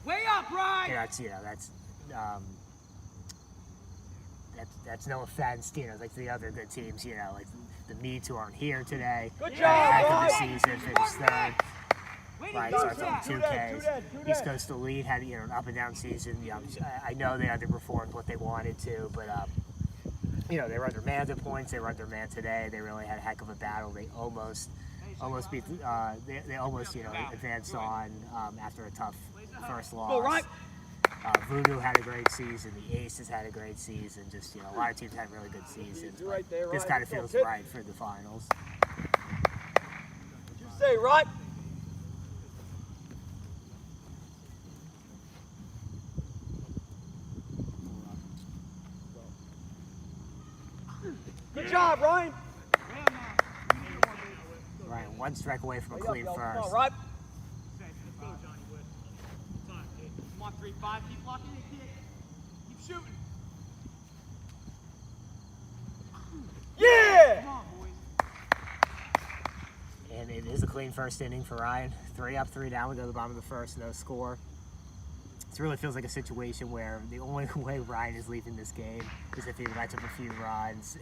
Way up, Ryan. That's no offense, like the other good teams, like the Meads who aren't here today. Good Heck job, of a season, finished 3rd. Right, starts on 2 Ks. East Coast Elite had an up and down season. I know they underperformed what they wanted to, but they were under manned at points. They were under manned today. They really had a heck of a battle. They almost beat. They almost advanced on after a tough first loss. Go right. Voodoo had a great season. The Aces had a great season. Just a lot of teams had really good seasons. You're right there, This right. kind of feels right for the finals. You stay right. Good job, Ryan. Ryan, 1 strike away from a clean Come first. on, right. Come on, 3-5. Keep locking it, kid. Keep shooting. Yeah. Come on, boys. And it is a clean first inning for Ryan. 3 up, 3 down. We go to the bottom of the first, no score. It really feels like a situation where the only way Ryan is leaving this game is if he lets up a few runs,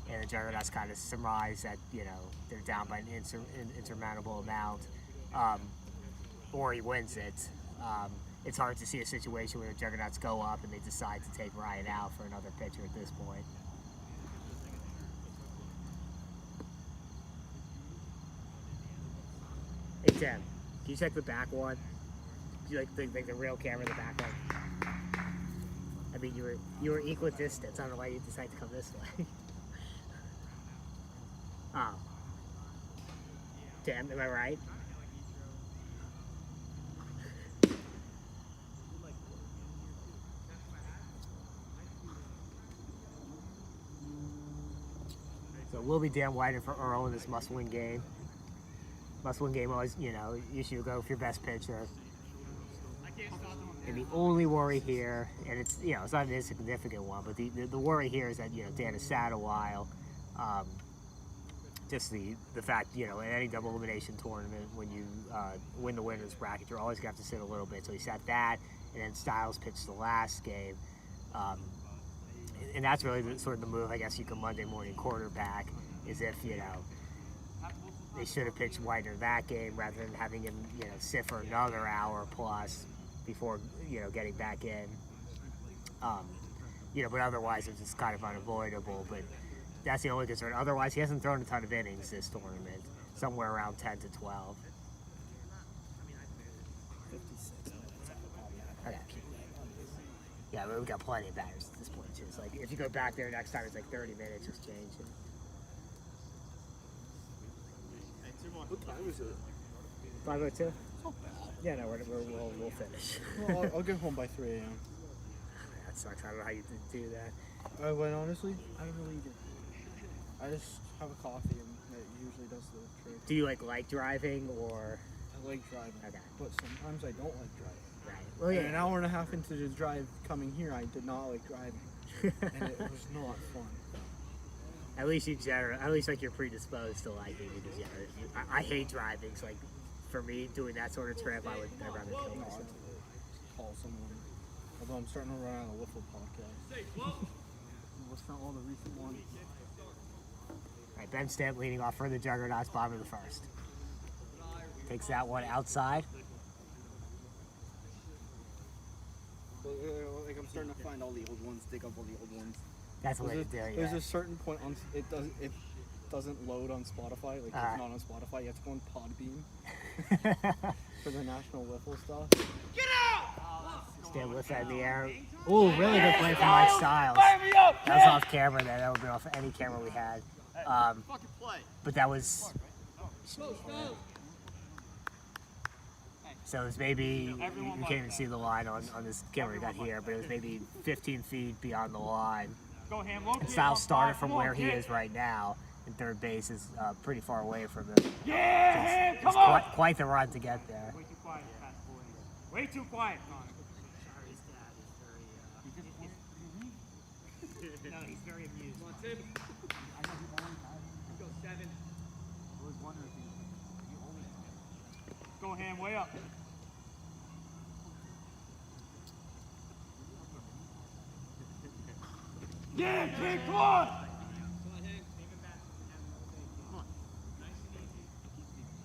and the Juggernauts kind of surmise that they're down by an insurmountable amount, or he wins it. It's hard to see a situation where the Juggernauts go up and they decide to take Ryan out for another pitcher at this point. Hey Tim, can you check the back one? Do you like the real camera in the back one? I mean, you were equidistant. I don't know why you decided to come this way. Oh. Tim, am I right? So it will be Dan White for Earl in this must-win game. Must-win game always, you should go with your best pitcher. And the only worry here, and it's it's not an insignificant one, but the worry here is that Dan has sat a while. Just the fact in any double elimination tournament, when you win the winners bracket, you're always gonna have to sit a little bit. So he sat that, and then Styles pitched the last game, and that's really sort of the move I guess you can Monday morning quarterback is if they should have pitched Whiter that game rather than having him sit for another hour plus before getting back in. But otherwise it's just kind of unavoidable. But that's the only concern. Otherwise, he hasn't thrown a ton of innings this tournament, somewhere around 10 to 12. 56 minutes. Okay. Yeah, but we've got plenty of batters at this point too. It's like if you go back there next time, it's like 30 minutes just changing. What time is it? 5:02. Yeah, no, we'll finish. Well, I'll get home by 3 a.m. That sucks. I don't know how you did do that. But honestly, I really do. I just have a coffee and it usually does the trick. Do you like driving or? I like driving, Okay. but sometimes I don't like driving. Right. Well, And yeah. an hour and a half into the drive coming here, I did not like driving, and it was not fun. At least like you're predisposed to liking it. Because I hate driving. So like, for me, doing that sort of trip, I'd rather kill myself. Call someone. Although I'm starting to run out of Wiffle podcast. What's not all the recent ones? All right, Ben Stamp leading off for the Juggernauts, bottom of the first. Takes that one outside. Like I'm starting to find all the old ones, dig up all the old ones. That's what it do. There's Yeah. a certain point on it doesn't load on Spotify. Like it's not on Spotify. You have to go on Podbean for the National Wiffle stuff. Stand with that in the air. Ooh, really good play from Mike Styles. That was off camera. That would have been off any camera we had. But that was. So it was maybe, you can't even see the line on this camera we got here, but it was maybe 15 feet beyond the line. And Styles started from where he is right now, and third base is pretty far away from him. Yeah, It's quite the run to get there. Way too quiet, way too quiet, Connor. No, he's very amused. Come on, Tim. Go 7. Go Ham, way up. Yeah, kid, come on!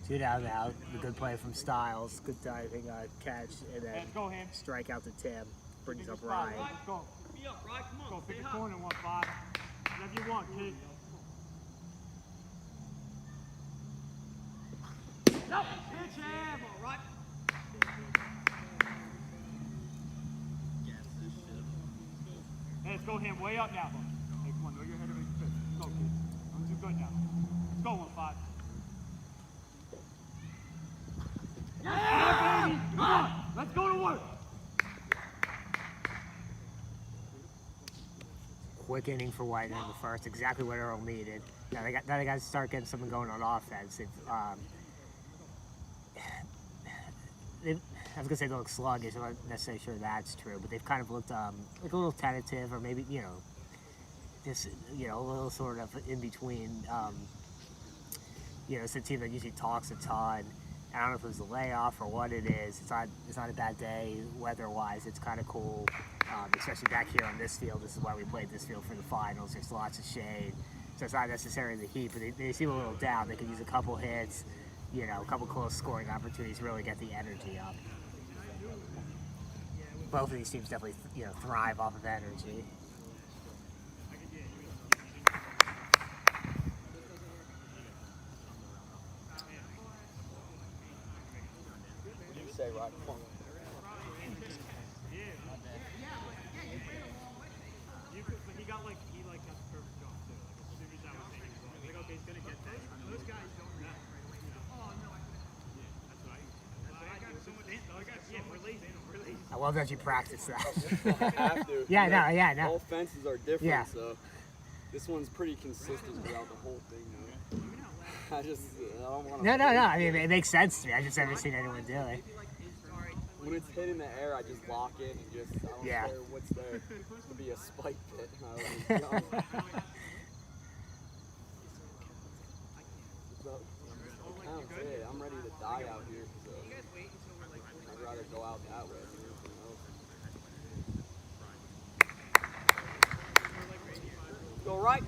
Two down now. The good play from Styles. Good diving catch, and then Go Ham. strike out to Tim. Brings up Ryan. Go. Go, pick a corner, 1-5. Whatever you want, kid. Nope. Pitch Ham, all right. Hey, let's go Ham, way up now. Hey, come on, know your head of it. Go, kid. I'm too good now. Let's go, 1-5. Yeah, baby! Come on! Let's go to work! Quick inning for White in the first, exactly what Earl needed. Now they got to start getting something going on offense. I was gonna say they look sluggish. I'm not necessarily sure that's true, but they've kind of looked like a little tentative, or maybe just a little sort of in between. It's a team that usually talks a ton. I don't know if it was the layoff or what it is. It's not a bad day weather-wise. It's kind of cool, especially back here on this field. This is why we played this field for the finals. There's lots of shade, so it's not necessarily the heat, but they seem a little down. They could use a couple hits, a couple close scoring opportunities, really get the energy up. Both of these teams definitely, thrive off of energy. Say right, come on. He got a perfect jump too. As soon as I was saying, like, okay, he's gonna get that. Those guys don't know. Oh no, that's what I got so much. We're lazy. I love that you practice that. I have to. Yeah, no. All fences are different, Yeah. so this one's pretty consistent throughout the whole thing. I don't want to. No. I mean, it makes sense to me. I just haven't seen anyone do it. When it's hitting the air, I just lock in and I don't care what's there. It'll be a spike pit. That's it. I'm ready to die out here, so I'd rather go out that way than anything else. Go right.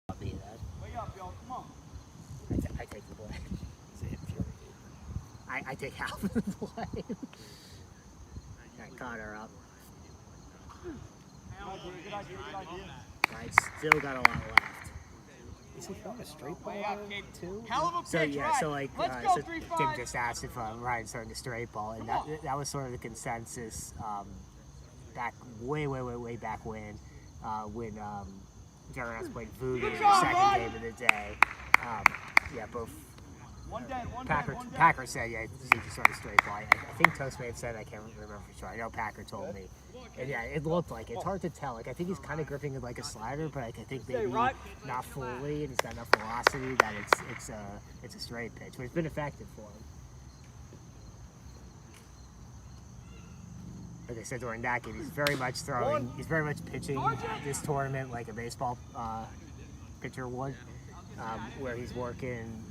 I'll be that. Way up, y'all. Come on. I take the blame. I take half of the blame. Alright, Connor up. Good idea. Ryan's still got a lot left. Is he throwing a straight ball too? Hell of a So pitch, yeah, right? so like Let's go, so 3-5. Tim just asked if Ryan's throwing a straight ball, and that was sort of the consensus back way back when Juggernauts played Voodoo in the second game of the day. Yeah, both Packer said yeah, he just throw a straight ball. I think Toast may have said, I can't remember for sure. I know Packer told me. And yeah, it looked like it's hard to tell. Like I think he's kind of gripping it like a slider, but like, I think maybe not fully, and it's got enough velocity that it's a straight pitch, but it's been effective for him. Like I said during that game, he's very much pitching this tournament like a baseball pitcher would, where he's working,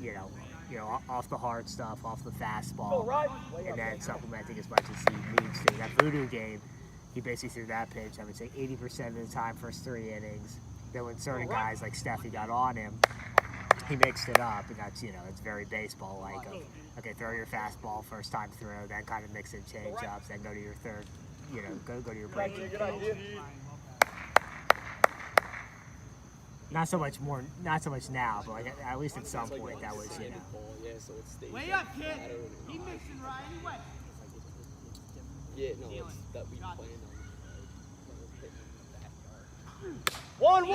off the hard stuff, off the fastball, and then supplementing as much as he needs to. That Voodoo game, he basically threw that pitch, I would say 80% of the time, first 3 innings. Then when certain guys like Steffi got on him, he mixed it up, and that's, it's very baseball-like. Okay, throw your fastball first time through, then kind of mix in change-ups, then go to your third, go to your break. Not so much now, but like at least at some point that was, Way up, kid. He mixing right anyway. Yeah, no, it's that we planned on. One.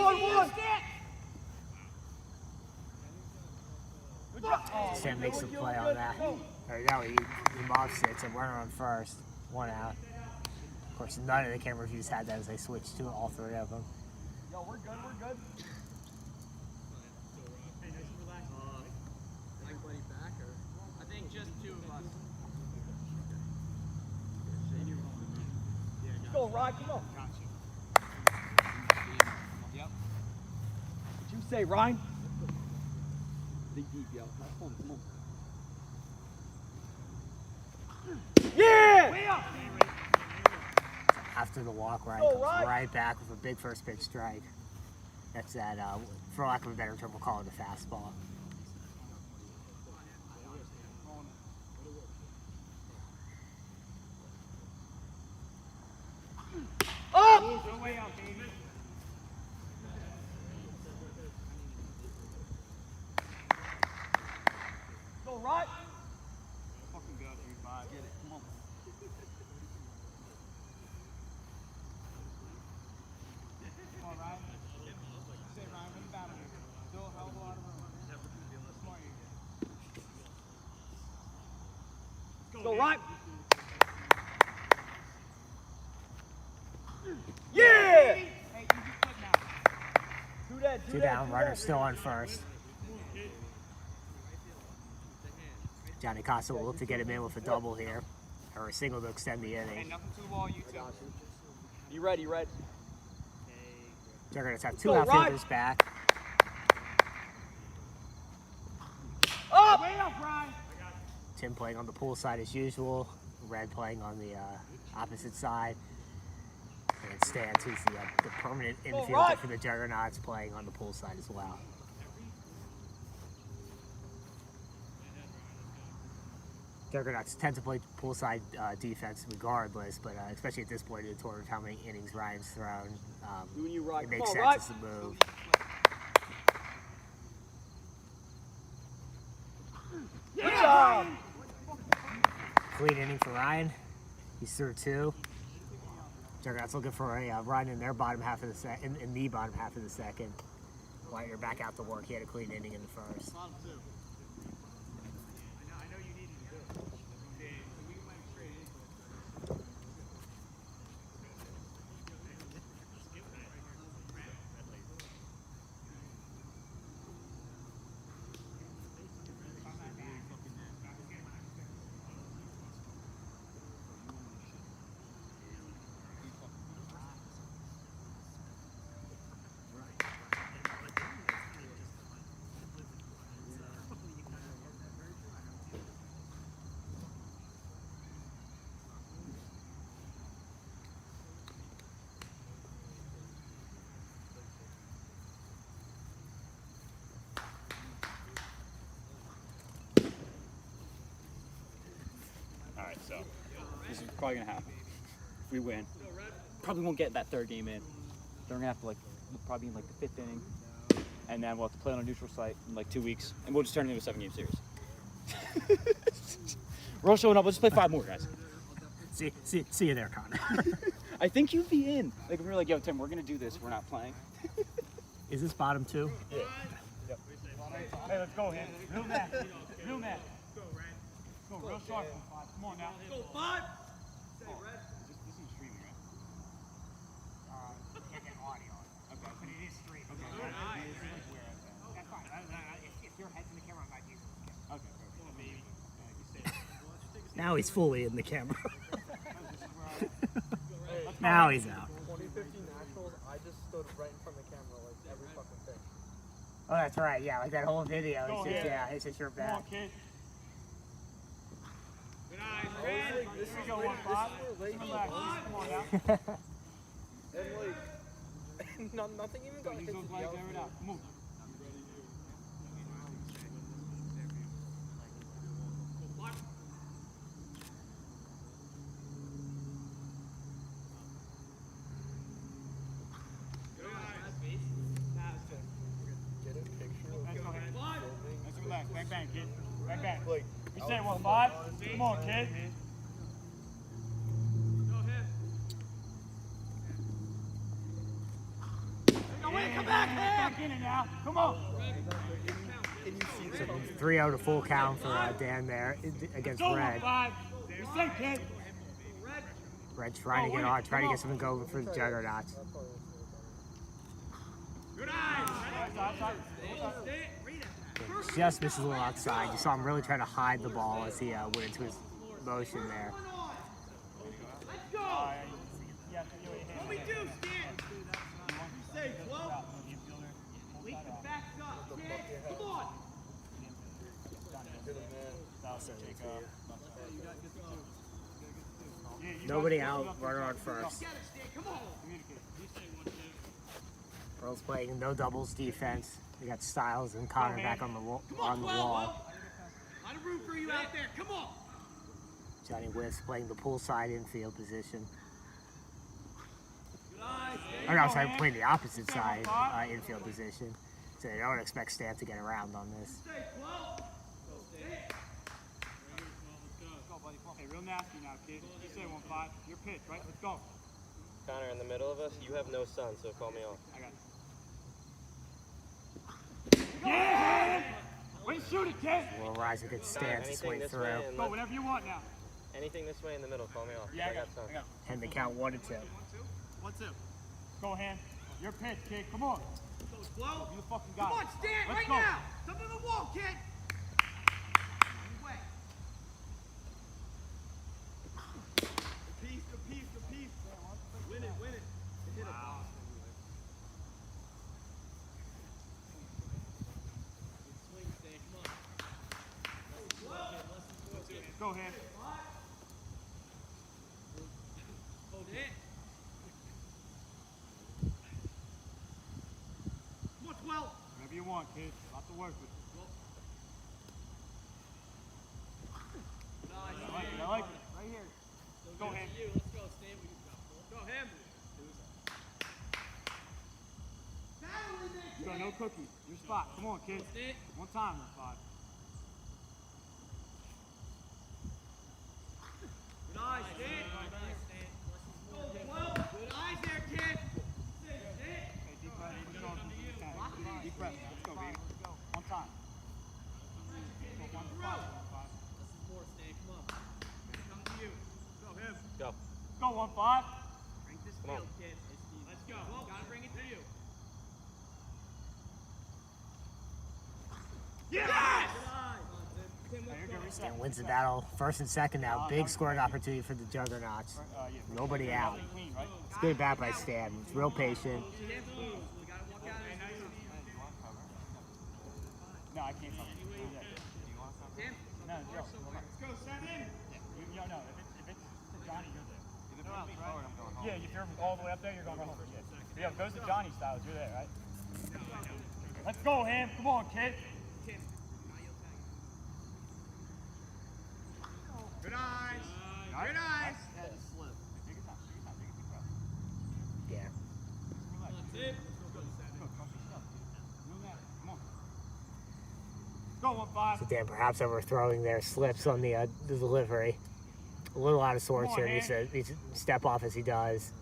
Sam makes the play on that. Or no, he muffs it, so runner on first, 1 out. Of course, none of the camera views had that as they switched to it, all 3 of them. Yo, we're good. Anybody back or? I think just 2 of us. Let's go, Ryan, come on. Yep. What'd you say, Ryan? Dig deep, yo. Come on. Yeah! Way up. After the walk, Ryan Go, comes Ryan. right back with a big first pitch strike. That's that, for lack of a better term, we'll call it a fastball. Up! Way out, baby. Go, right. Fucking go, 3-5. Get it. Come on. Come on, Ryan. Say, Ryan, win the battle. Still a hell of a lot of room. Smart you. Go, right. Yeah! Hey, you just put now. Do that. 2 down, runner still on first. Johnny Costa will look to get him in with a double here, or a single to extend the Hey, inning. nothing to the wall, you two. You ready? Juggernauts have 2 Go, outfielders back. Up! Way up, Ryan. Tim playing on the pool side as usual. Red playing on the opposite side. And Stans, who's the permanent infielder right. for the Juggernauts, playing on the pool side as well. Juggernauts tend to play poolside defense regardless, but especially at this point in the tournament, how many innings Ryan's thrown, Doing you right. it makes Come sense on, as a move. Good job. Clean inning for Ryan. He's through 2. Juggernauts looking for a run in their bottom half of the in the bottom half of the second. Whitener back out to work. He had a clean inning in the first. Alright, so this is probably gonna happen. If we win, probably won't get that 3rd game in. They're gonna have to probably in like the 5th inning, and then we'll have to play on a neutral site in like 2 weeks, and we'll just turn it into a 7-game series. We're all showing up. Let's just play 5 more, guys. See you there, Connor. I think you'd be in. Like, if we were like, yo, Tim, we're gonna do this. We're not playing. Is this bottom 2? Yeah. Yep. Hey, let's go, Hen. Real man. Real man. Go, real sharp. Come on now. Go 5. This is streaming, right? Can't get audio, Okay. but it is streaming. Okay. That's fine. If your head's in the camera, I'm not using the camera. Okay. Now he's fully in the camera. Now he's out. 2015 Nationals, I just stood right in front of the camera like every fucking thing. Oh, that's right. Yeah, like that whole video. Go It's just, ahead. yeah, it's just your Come on, back. kid. Good eyes, I was Red. like, this is Go where 1-5. late Relax. Come on now. and like nothing even got Use hit those to the legs, air it outfield. out. Move. Get a picture of Let's go, Hen. Let's relax. Bang, bang, kid. Bang, bang. like You say 1-5. Come on, kid. Come back in it now. Come on. can you see the 3-0 to full count for Dan there against Go Red. 1-5. You say, kid. Red trying to get on, trying to get something going for the Juggernauts. Good eyes. Just misses a little outside. You saw him really trying to hide the ball as he went into his motion there. Let's go. What we do, Stan? You say 12. Leak the backs up. Kid. Come on. Nobody out, runner on first. Get it, Stan. Come on. Earl's playing no doubles defense. We got Styles and Connor back on the wall. Come on, 12. Lot of room for you out there. Come on. Johnny Wiss playing the poolside infield position. Good eyes. Or no, sorry, playing the opposite side infield position. So they don't expect Stan to get around on this. Stay 12. Hey, real nasty now, kid. You say 1-5. Your pitch, right? Let's go. Connor, in the middle of us, you have no son, so call me off. I got it. Yeah! Way to shoot it, kid! Will Rise could stand to swing this through. way and Go whenever you want now. anything this way in the middle, call me off. Yeah, I got son. it. And the count 1-2. 1-2. Go, Hen. Your pitch, kid. Come on. Go 12. You the fucking guy. Come on, Stan. Let's Right go. now. Come to the wall, kid. Way. Good piece. Win it. Hit it. Swing, Stan. Come on. Go, Hen. Hold it. Come on, 12. Whatever you want, kid. Lot to work with. I like it. Right here. Go, Hen. Let's go, Stan. Go him. You got no cookie. Your spot. Come on, kid. Stan. One time, 1-5. Good eyes, Stan. Go 12. Good eyes there, kid. Hey, deep breath. Deep breath. Let's go, baby. One time. Go 1-5. 1-5. More, Stan. Come on. Come to you. Go him. Go. Go 1-5. Bring this Come on. field, kid. Let's go. Gotta bring it to you. Yes! Stan wins the battle. First and second now. Big scoring opportunity for the Juggernauts. Nobody out. Clean, right? It's good bat by Stan. He's real patient. No, I can't. No, Joe. Let's go, 7. No. If it's to Johnny, you're there. Yeah, if you're all the way up there, you're going right over. Yeah, if it goes to Johnny Styles, you're there, right? Let's go, Ham. Come on, kid. Good eyes. All right. Good eyes. Take your time. Take your deep breath. Yeah. Relax. That's it. go, 1-5. So Dan perhaps overthrowing their slips on the delivery. A little out of sorts here. Needs to step off as he does.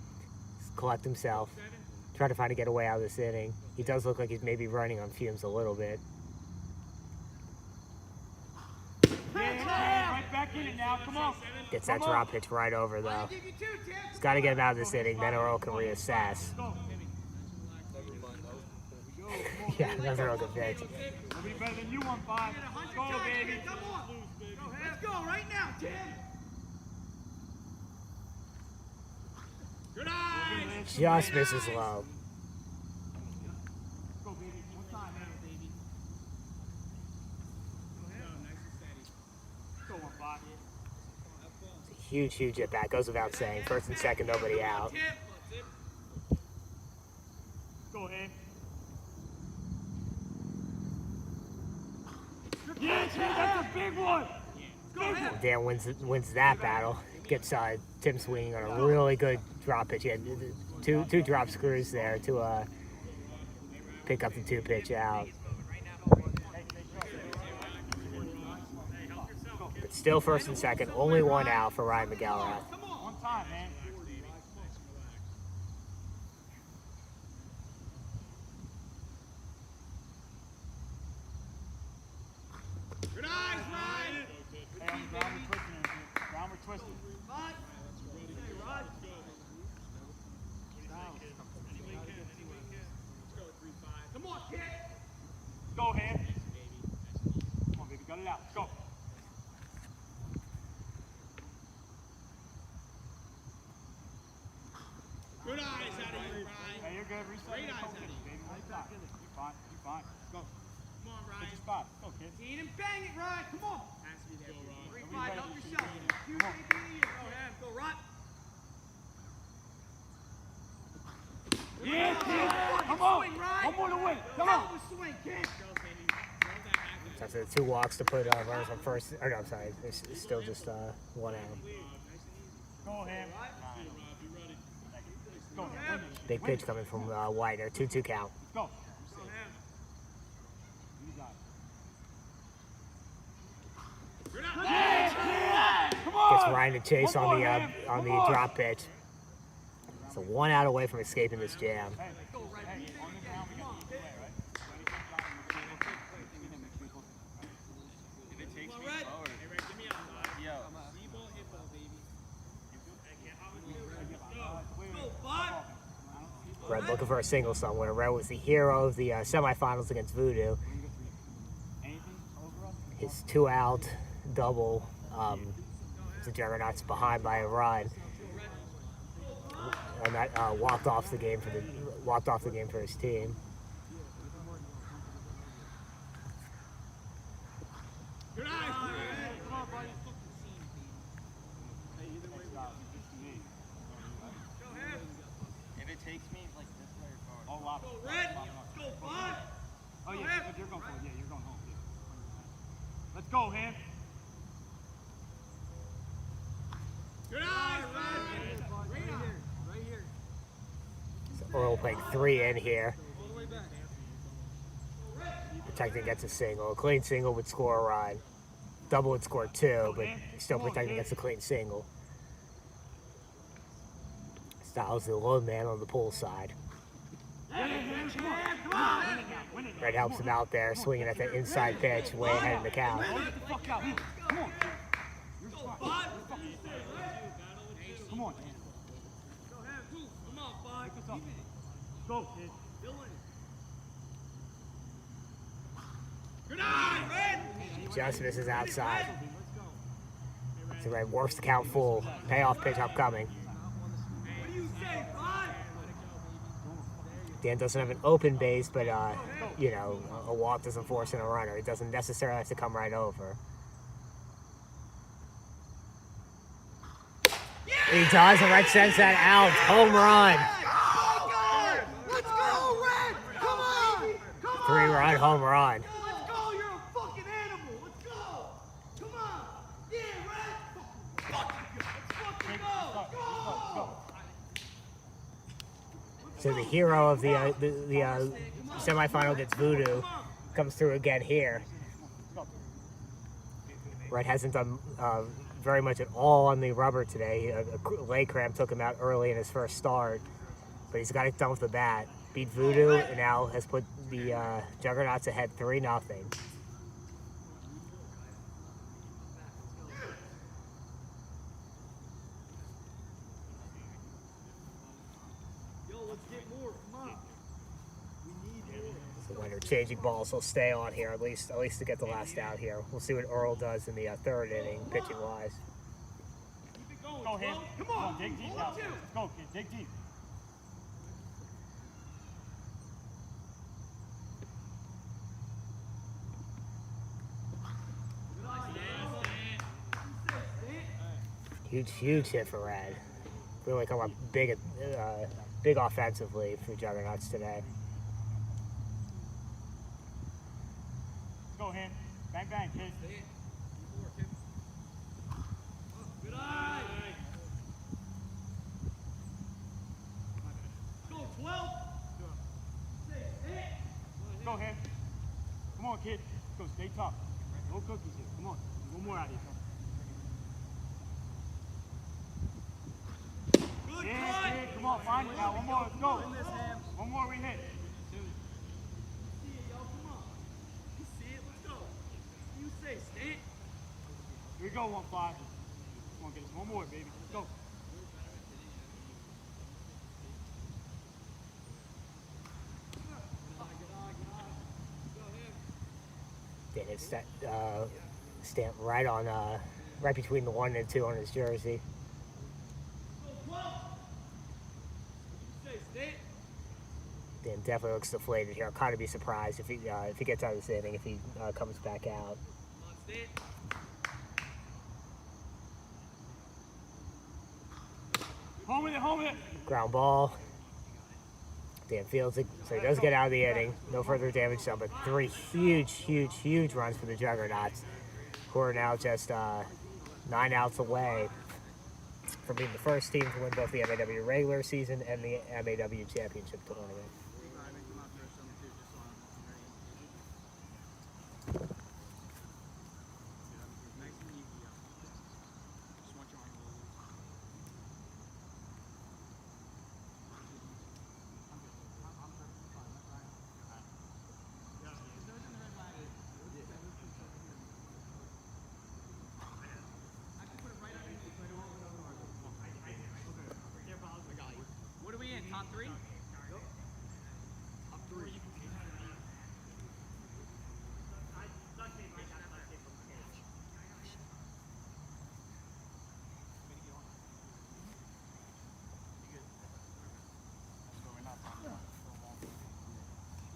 Collect himself. Try to find a getaway out of this inning. He does look like he's maybe running on fumes a little bit. Yeah, right back in it now. Come on. Gets that drop pitch right over though. He's got to get him out of this inning. Then ERL can reassess. Yeah, that's a real good pitch. We'll be better than you, 1-5. Let's go, baby. Come on. Let's go right now, Tim. Good eye. Just misses low. Go, baby. One time, baby. Go, 1-5. It's a huge at bat. Goes without saying. First and second, nobody out. Go ahead. Yeah, that's a big one. Go ahead. Dan wins that battle. Gets Tim swinging on a really good drop pitch. He had two drop screws there to pick up the 2-pitch out. But still first and second. Only one out for Ryan McElrath. Come on. One time, man. Good eyes, Ryan. Hey, on the ground we're twisting it. Ground we're twisting. Rod. Hey, Rod. Come on, kid. Go ahead. Come on, baby. Got it out. Let's go. Good eyes out of you, Ryan. Hey, you're good. Reset. Great eyes out of you, baby. You're fine. You're fine. Go. Come on, Ryan. Get your spot. Go, kid. Team and bang it, Ryan. Come on. Has to be there. 3-5. Help yourself. You go ahead. Go, Rod. Yeah, kid. Come on. Swing, Ryan. One more to win. Come on. Swing, kid. So after the 2 walks to put runners on first. Or no, I'm sorry. It's still just 1 out. Go ahead. Big pitch coming from Widener. 2-2 count. Go. Gets Ryan to chase on the drop pitch. So 1 out away from escaping this jam. Red looking for a single somewhere. Red was the hero of the semifinals against Voodoo. His 2-out double. The Juggernauts behind by a run, and that walked off the game for his team. Good eyes, man. Come on, buddy. Go ahead. If it takes me, like this way or forward. Oh, wow. Go, Red. Go, Bud. Oh, yeah, you're going forward. Yeah, you're going home. Yeah. Let's go, Ham. Good eyes, Red. Right here. So ERL playing 3 in here. All the way back. Protecting gets a single. A clean single would score a run. Double would score 2, but still protecting gets a clean single. Styles the low man on the pull side. Red helps him out there, swinging at the inside pitch, way ahead in the count. Come on. Come on, Bud. Go, kid. Good eye, Red. Just misses outside. So Red works the count full. Payoff pitch upcoming. What do you say, Bud? Dan doesn't have an open base, but you know, a walk doesn't force in a runner. It doesn't necessarily have to come right over. He does, and Red sends that out. Home run. Let's go, Red! Come on! Come on! 3-run home run. Let's go! You're a fucking animal! Let's go! Come on! Yeah, Red! Let's fucking go! Go! So the hero of the semifinal against Voodoo comes through again here. Red hasn't done very much at all on the rubber today. A leg cramp took him out early in his first start, but he's got it done with the bat. Beat Voodoo and now has put the Juggernauts ahead 3-0. So when they're changing balls, he'll stay on here at least to get the last out here. We'll see what Earl does in the third inning, pitching wise. Go ahead. Come on, dig deep now. Let's go, kid. Dig deep. Huge hit for Red. Really come up big offensively for Juggernauts today. Let's go, him. Bang, bang, kid. Good eye. Go, 12. Go, him. Come on, kid. Go, stay tough. No cookies here. Come on. One more out of you. Yeah, kid, come on, find it now. One more, let's go. One more, we hit. Here we go, 1-5. Come on, get us one more, baby. Let's go. Then it's that stamp right on, right between the 1 and 2 on his jersey. Dan definitely looks deflated here. I'll kind of be surprised if he gets out of this inning, if he comes back out. Home with it, home with it. Ground ball. Dan fields it, so he does get out of the inning. No further damage done, but 3 huge runs for the Juggernauts, who are now just 9 outs away from being the first team to win both the MAW regular season and the MAW championship tournament. What are we in? Top 3? Top 3.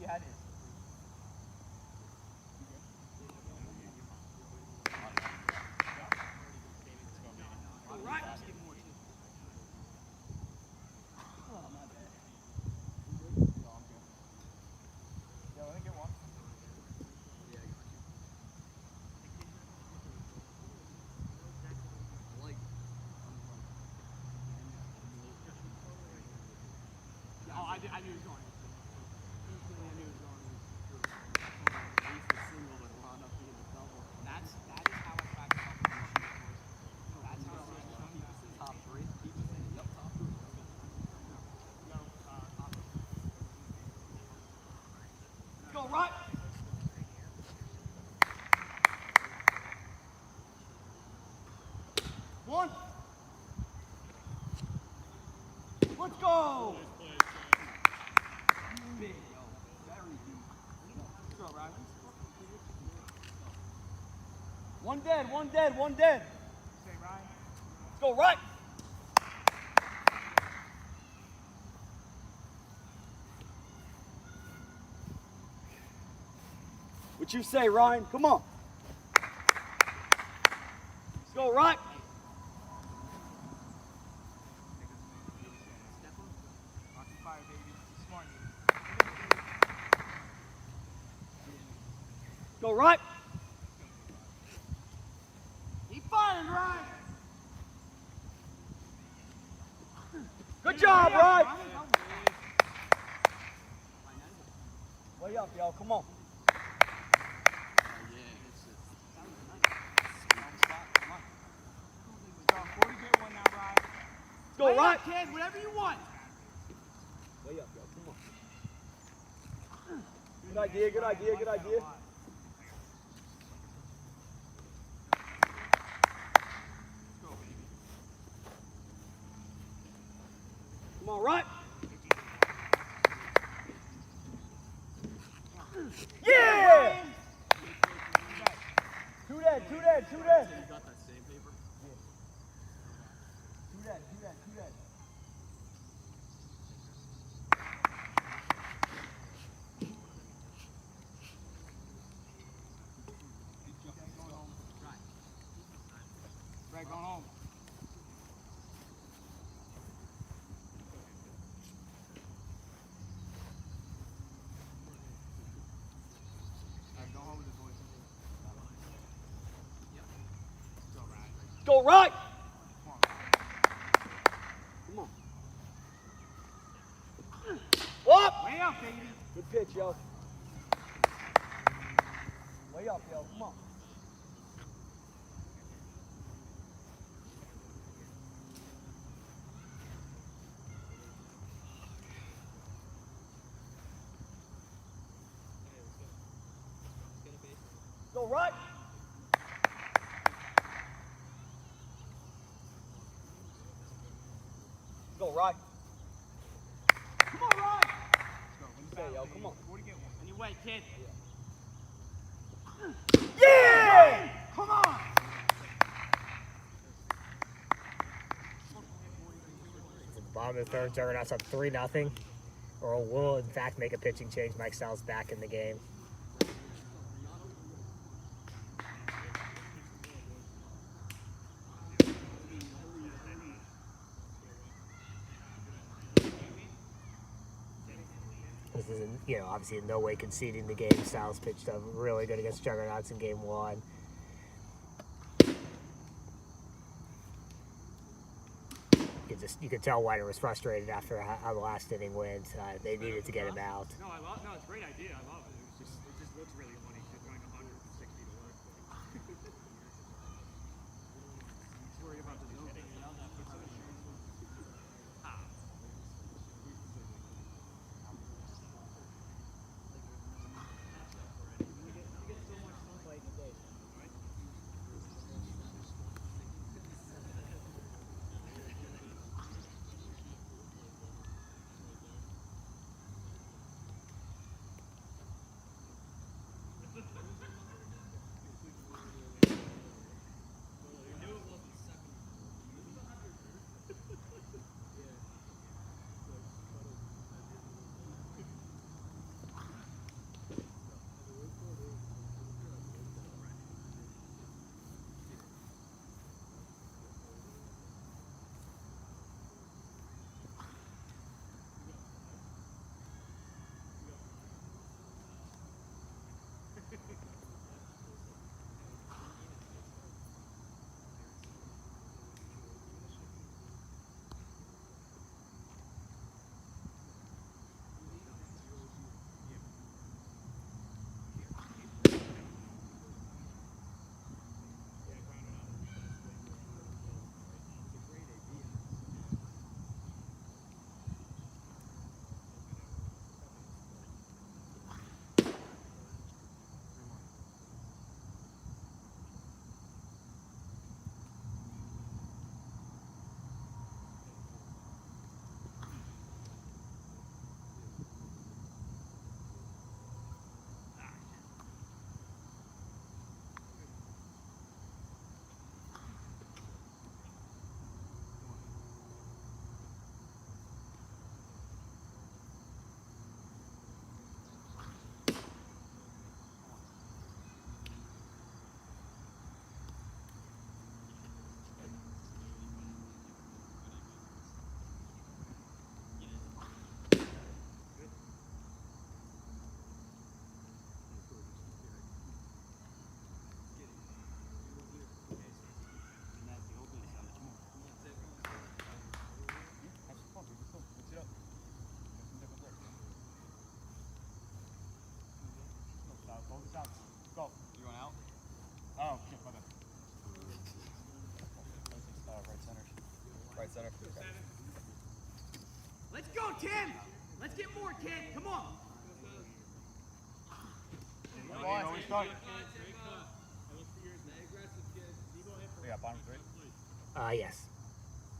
Yeah, it is. All right. I knew he was going. Instantly, I knew he was going. He's the single that wound up being the double. That is how I track the That's how I track top 3. Yep, top 3. Go right. One. Let's go. Big, yo. Very deep. Let's go, Ryan. One dead. Say, Ryan. Let's go right. What you say, Ryan? Come on. Let's go right. Go right. Keep firing, Ryan. Good job, Ryan. Way up, y'all. Come on. Go right, kid. Whatever you want. Way up, yo. Come on. Good idea, good idea, good idea. Come on, right. Yeah! Two dead. You got that same paper? Yeah. Two dead. Greg, going home. Go right. Come on. Up. Way up, baby. Good pitch, yo. Way up, yo. Come on. Go right. Go right. Come on, Ryan. Say, yo, come on. Anyway, kid. Yeah! Come on. Bottom of the third, Juggernauts up 3-0. Or will, in fact, make a pitching change. Mike Sal's back in the game. This is, obviously in no way conceding the game. Sal's pitched really good against Juggernauts in game 1. You could tell Whiter was frustrated after how the last inning went. They needed to get him out. No, it's a great idea. I love it. It just looks really funny. Just going 160 to work. Just worried about the zone. Go. You want out? Oh, shit, my bad. Right center. Right center. Okay. go, Tim. Let's get more, kid. Come on. We got bottom three. Yes.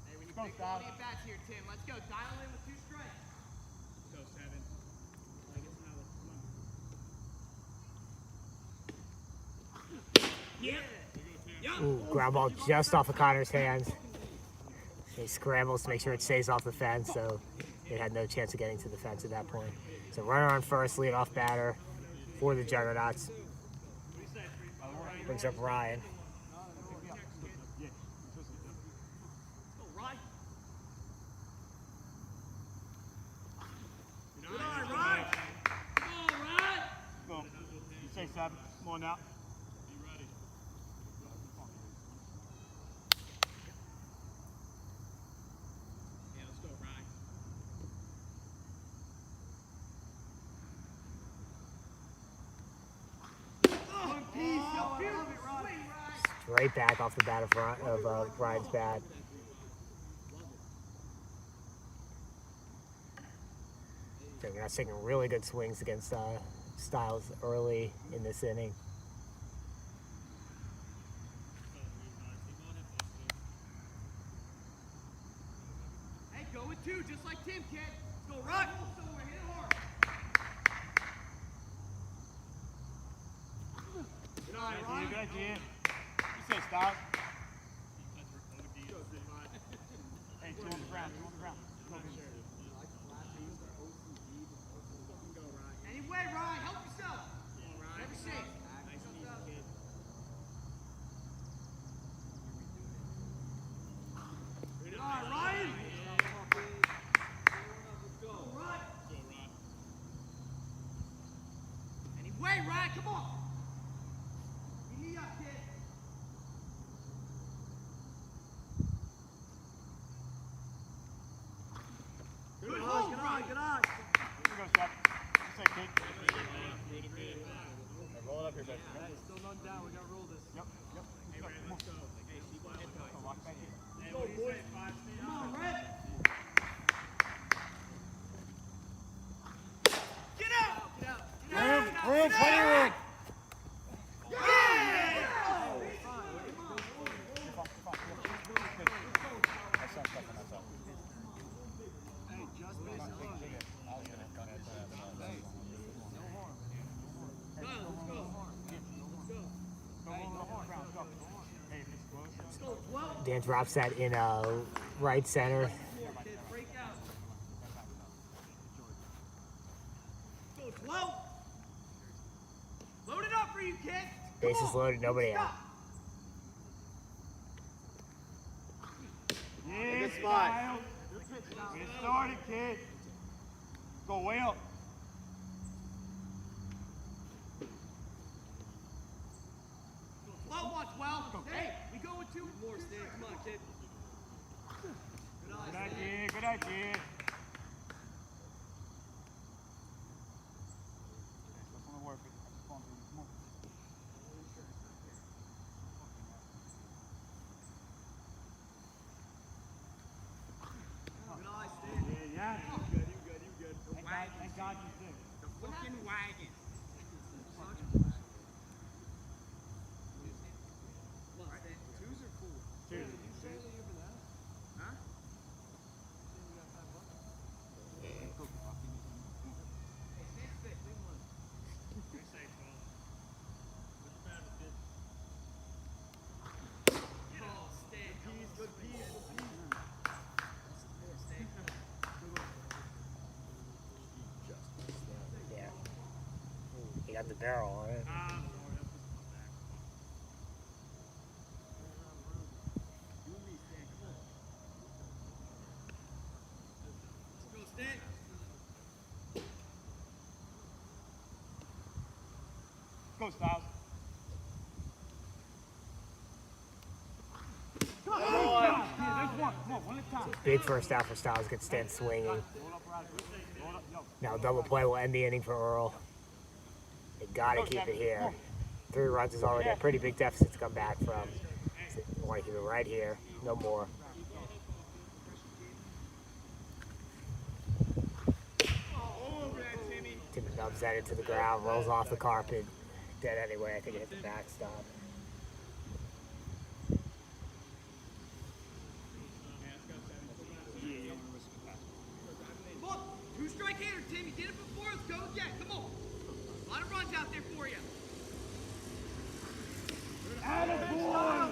Hey, when you pick quality at bats here, Tim, let's go. Dial in with 2 strikes. Let's go, 7. Like it's another. Come on. Ooh, ground ball just off of Connor's hands. He scrambles to make sure it stays off the fence, so it had no chance of getting to the fence at that point. So runner on first, lead off batter for the Juggernauts. Brings up Ryan. Say 7. Come on now. Be ready. Yeah, let's go, Ryan. Straight back off the bat of Ryan's bat. Juggernauts taking really good swings against Styles early in this inning. Hey, go with 2, just like Tim, kid. Let's go, Rock. Hit it hard. Good eye, Ryan. Good idea. You say stop. Hey, 2 on the ground, 2 on the ground. Anyway, Ryan, help yourself. Never safe. Good eye, Ryan. Anyway, Ryan, come on. You need up, kid. Good hold, good eye, good eye. Here goes, Jeff. Say, kid. Roll it up here, baby. Hey, still none down. We gotta roll this. Yep. Hey, Red, let's go. Hey, see what hit goes. Lock back in. Hey, what do you say? 5, come on, Red. Get out! Get out! Get out! Room, plenty of room. Dan drops that in right center. Go 12. Load it up for you, kid. Bases loaded, nobody out. Yeah, Good spot. Get started, kid. Go way up. Hey, we go with 2 more, Stan. Come on, kid. Good idea, good idea. Yeah. You good. Thank God you did. The fucking wagon. Twos are cool. Two. Huh? Yeah. He got the barrel on it. Go, Styles. Come on. There's one. Come on, one at a time. Big first out for Styles, gets Stan swinging. Now double play will end the inning for Earl. They gotta keep it here. 3 runs is already a pretty big deficit to come back from. So you want to keep it right here, no more. Tim nubs that into the ground, rolls off the carpet. Dead anyway. I think it hit the backstop. Come on, two-strike hitter, Tim. You did it before. Let's go again. Come on. A lot of runs out there for you. Attaboy!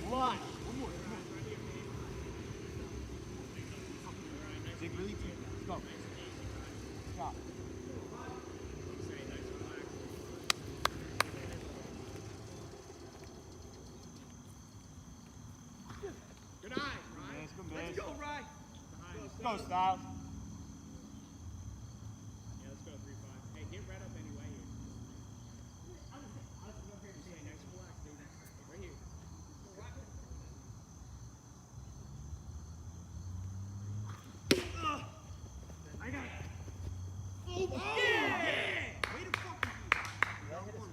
One more. Dig really deep. Let's go. Stop. Good eye, Ryan. Let's go, Ryan. Go, Styles. Yeah, let's go 3-5. Hey, get red up anyway here. Right here. I got it. Oh, yeah! Way to fucking do.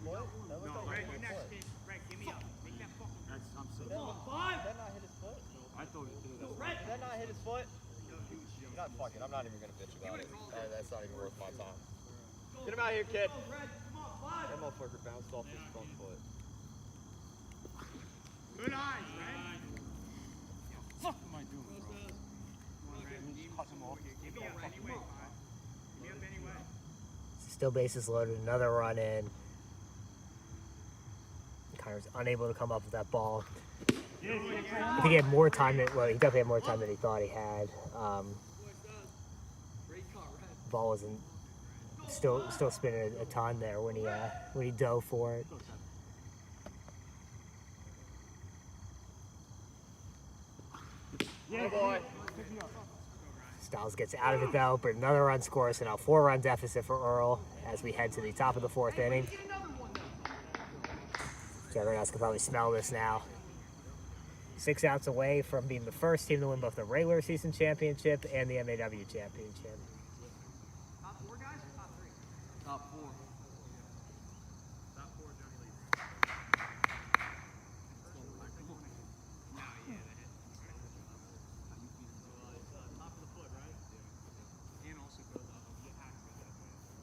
No, Greg, you next, kid. Greg, give me up. Make that fucking. I'm so Come on, 5. Did that not hit his foot? I thought it did. Red. Did that not hit his foot? You're not fucking. I'm not even gonna bitch about it. That's not even worth my time. Get him out here, kid. Red, come on, 5. That motherfucker bounced off his front foot. Good eyes, Red. What am I doing, bro? Come on, Red. Cut him off. Give me up anyway, 5. Give me up anyway. Still bases loaded. Another run in. Connor's unable to come up with that ball. I think he had more time than, well, he definitely had more time than he thought he had. Ball wasn't still spinning a ton there when he dove for it. Yeah, boy. Styles gets out of it though, but another run scores, and now 4-run deficit for Earl as we head to the top of the 4th inning. Juggernauts can probably smell this now. 6 outs away from being the first team to win both the regular season championship and the MAW championship. Top 4 guys or top 3? Top 4. Top 4, Johnny Lee. No, yeah, that hit. Top of the foot, right? Yeah. And also goes up. Get hacks with that, man.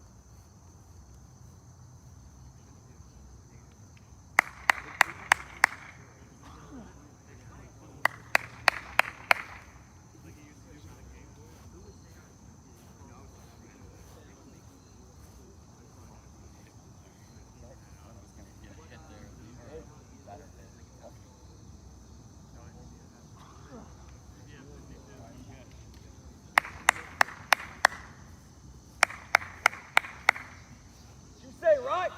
Say right.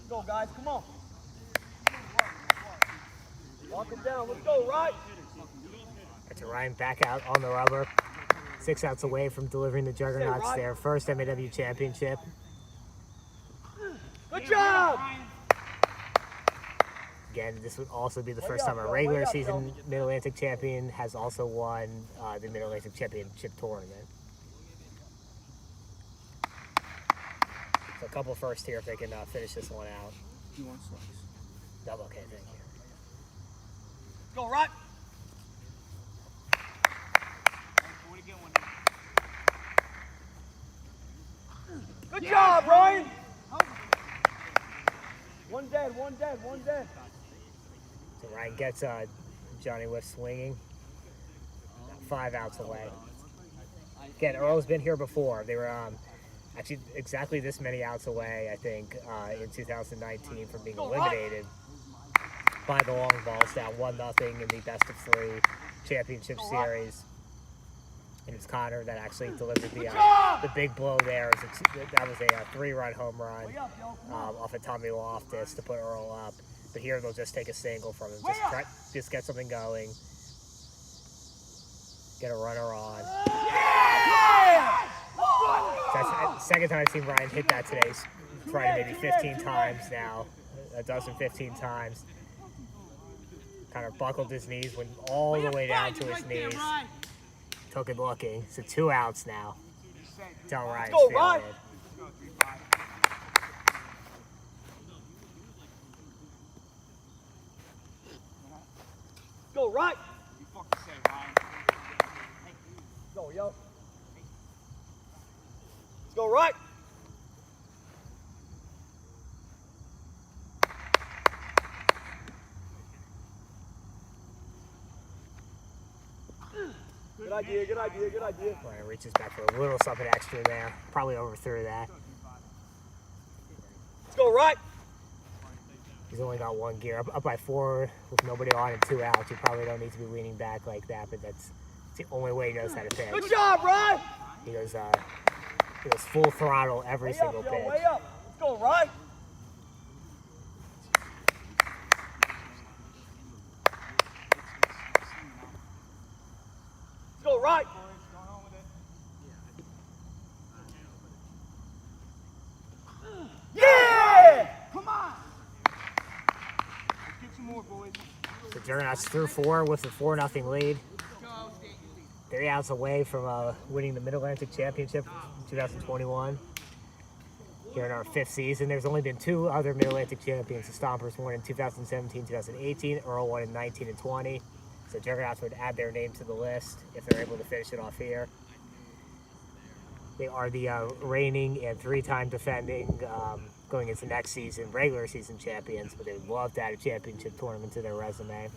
Go, guys, come on. Lock him down. Let's go, right? That's Ryan back out on the rubber. 6 outs away from delivering the Juggernauts their first MAW championship. Good job! Again, this would also be the first time a regular season Mid-Atlantic champion has also won the Mid-Atlantic Championship tournament. So a couple first here if they can finish this one out. You want slice? No, okay, thank you. Go, right? Good job, Ryan! One dead, one dead, one dead. So Ryan gets Johnny Whiff swinging. 5 outs away. Again, Earl's been here before. They were actually exactly this many outs away, I think, in 2019 from being eliminated by the long balls down 1-0 in the best of 3 championship series. And it was Connor that actually delivered the big blow there. That was a 3-run home run off of Tommy Loftus to put Earl up. But here they'll just take a single from him. Just get something going. Get a runner on. So that's the second time I've seen Ryan hit that today. He's tried it maybe 15 times now. A dozen, 15 times. Kind of buckled his knees, went all the way down to his knees. Took it looking. So 2 outs now. Tell Ryan's feeling it. right. You fucking say, Ryan. Go, yo. Let's go right. Good idea, good idea, good idea. Ryan reaches back for a little something extra there. Probably overthrew that. Let's go right. He's only got one gear. Up by 4 with nobody on and 2 outs. You probably don't need to be leaning back like that, but that's the only way he knows how to pitch. Good job, Ryan. He goes full throttle every Way single up, yo, pitch. way up. Let's go right. Let's go right. Yeah! Come on! Let's get some more, boys. The Juggernauts through 4 with a 4-0 lead. 3 outs away from winning the Mid-Atlantic Championship in 2021. Here in our 5th season, there's only been 2 other Mid-Atlantic champions. The Stompers won in 2017, 2018. ERL won in 19 and 20. So Juggernauts would add their name to the list if they're able to finish it off here. They are the reigning and 3-time defending, going into next season, regular season champions, but they would love to add a championship tournament to their resume.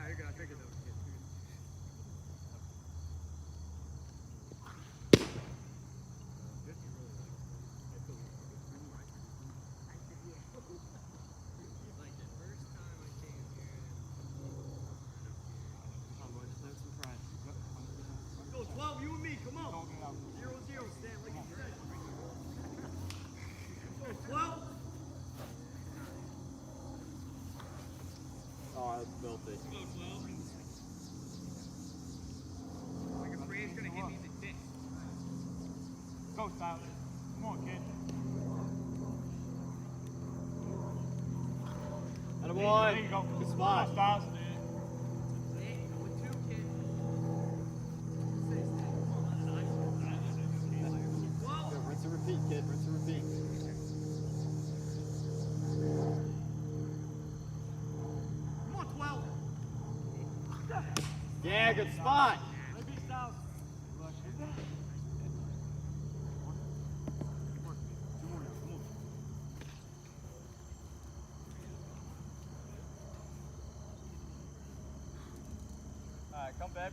You're gonna take it though. Go 12, you and me, come on. 0-0, stand like you said. Go 12. Oh, I built it. Go 12. Like a Freya's gonna hit me in the dick. Go, Tyler. Come on, kid. Atta There boy. you go. Good spot. Come on, Styles. Good, rinse and repeat, kid. Rinse and repeat. Come on, 12. Yeah, good spot. Alright, come back.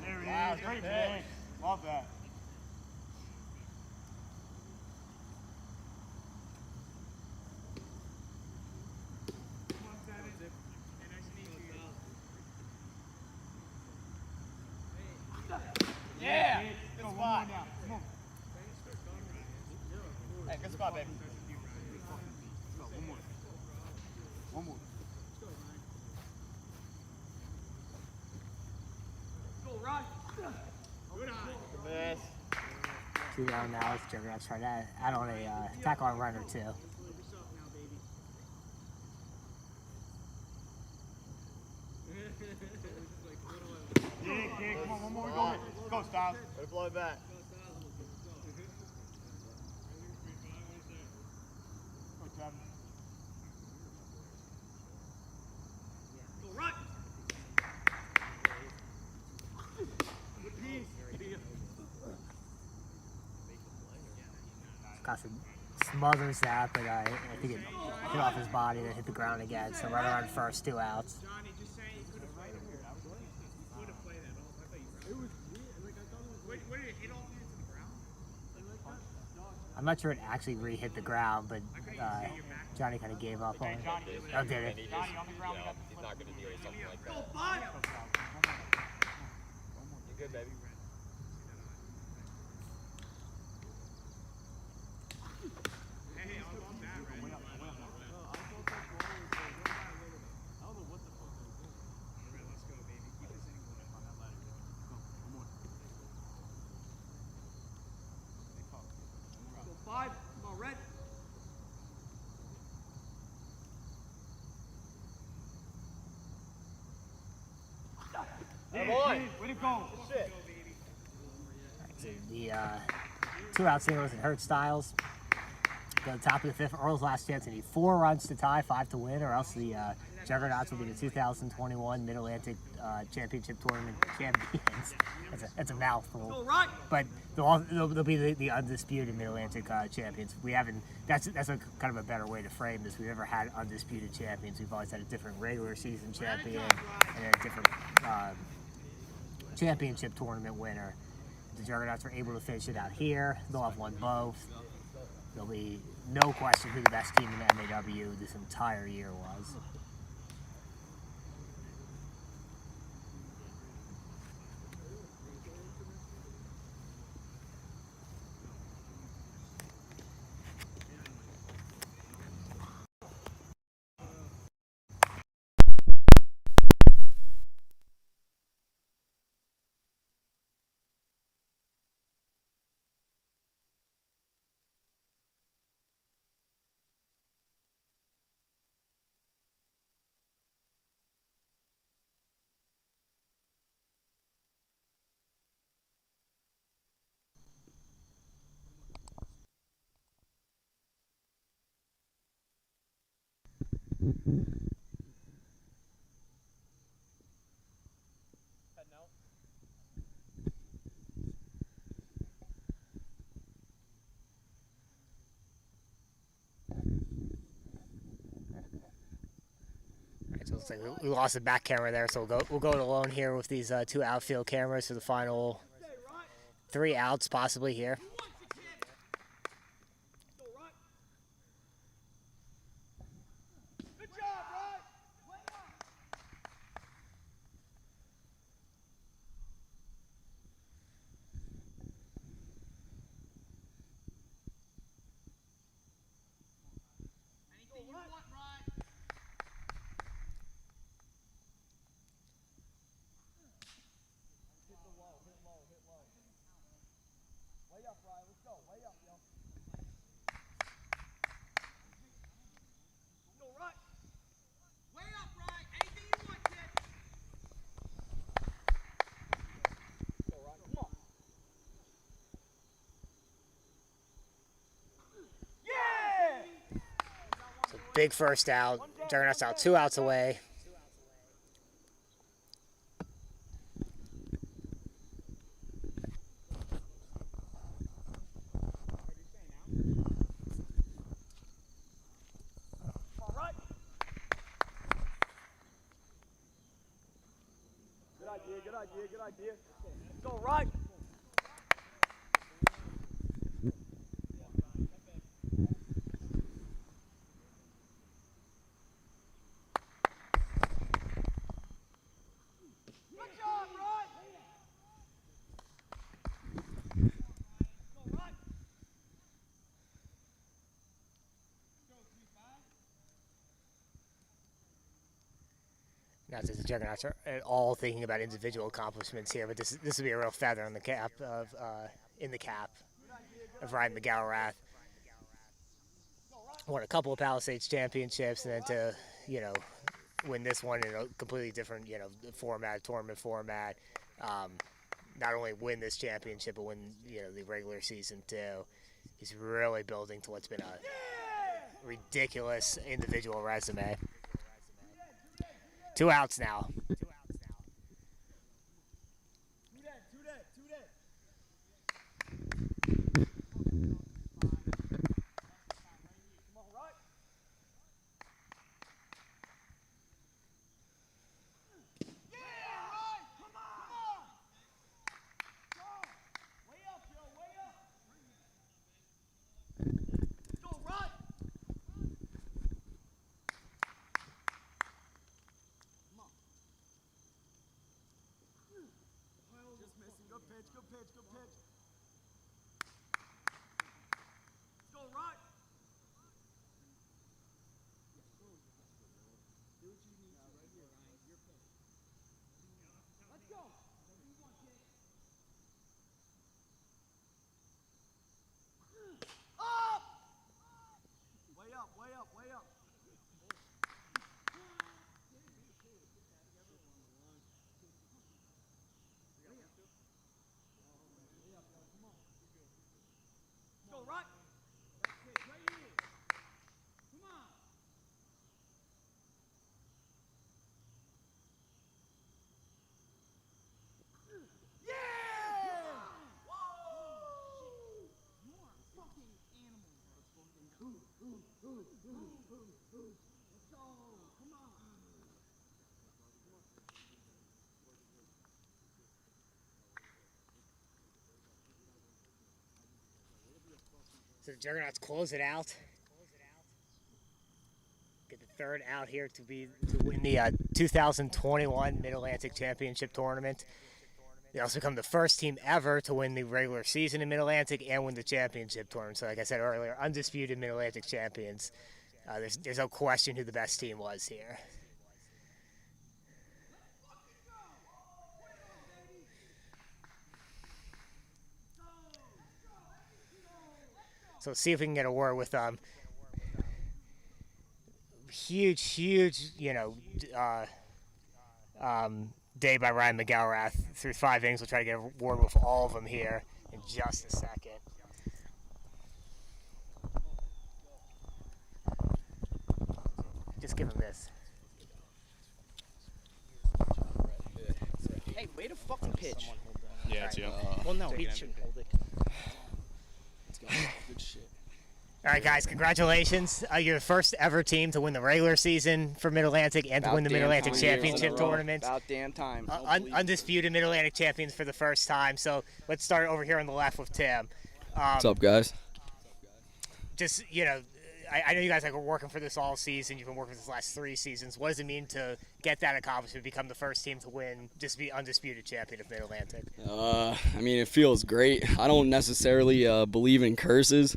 There he Wow, is. good Great pitch. pitch. Love that. Yeah! Good Good one spot. more now. Come on. Hey, good spot, baby. Go, one more. One more. Go, Rod. Good eye. Good miss. 2 down now. It's Juggernauts trying to add on a tackle on runner 2. kid. Come on, one more. Go. Go, Styles. Way to blow it back. Go, Travis. Carson smothers that, but I think it hit off his body and hit the ground again. So right around first, 2 outs. Johnny, just saying you could have played it. You could have played that off. I thought you were. Where did it hit off into the ground? I'm not sure it actually re-hit the ground, but Johnny kind of gave up on it. Oh, did it? Johnny on the ground. He's not going to deal with something like that. Go, bud. You good, baby? Hey, I was on that, right? Let's go, baby. Keep this inning going. On that ladder. Go. One more. Go 5. Come on, red. Come on. Way to go. Shit. So the 2 out single doesn't hurt Styles. Go to the top of the 5th. Earl's last chance. He need 4 runs to tie, 5 to win, or else the Juggernauts will be the 2021 Mid-Atlantic Championship Tournament champions. That's a mouthful. Right. But they'll be the undisputed Mid-Atlantic champions. We haven't. That's a kind of a better way to frame this. We've never had undisputed champions. We've always had a different regular season champion and a different championship tournament winner. The Juggernauts are able to finish it out here. They'll have won both. There'll be no question who the best team in the MAW this entire year was. So it looks like we lost the back camera there, so we'll go it alone here with these 2 outfield cameras for the final 3 outs possibly here. Good job, Rod. Anything you want, Rod. Way up, Ryan. Let's go. Way up, yo. Go, right. Way up, Ryan. Anything you want, kid. Go, Ryan. Come on. Yeah! So big first out. Juggernauts out 2 outs away. Good idea. Go right. Good job, Rod. Go right. Not that the Juggernauts are at all thinking about individual accomplishments here, but this would be a real feather in the cap of Ryan McGowrath. Won a couple of Palisades championships, and then to win this one in a completely different tournament format. not only win this championship, but win the regular season too. He's really building to what's been a ridiculous individual resume. 2 outs now. So the Juggernauts close it out. Get the third out here to win the 2021 Mid-Atlantic Championship Tournament. They also become the first team ever to win the regular season in Mid-Atlantic and win the championship tournament. So like I said earlier, undisputed Mid-Atlantic champions. There's no question who the best team was here. So let's see if we can get a word with huge, day by Ryan McElrath through 5 innings. We'll try to get a word with all of them here in just a second. Just give him this. Hey, way to fucking pitch. Yeah, it's you. Well, no, he shouldn't hold it. Let's go. Good shit. All right, guys, congratulations. You're the first ever team to win the regular season for Mid-Atlantic and to win the Mid-Atlantic Championship Tournament. About damn time. Undisputed Mid-Atlantic champions for the first time. So let's start over here on the left with Tim. What's up, guys? Just, I know you guys are working for this all season. You've been working for this last 3 seasons. What does it mean to get that accomplishment, become the first team to win, just be undisputed champion of Mid-Atlantic? I mean, it feels great. I don't necessarily believe in curses,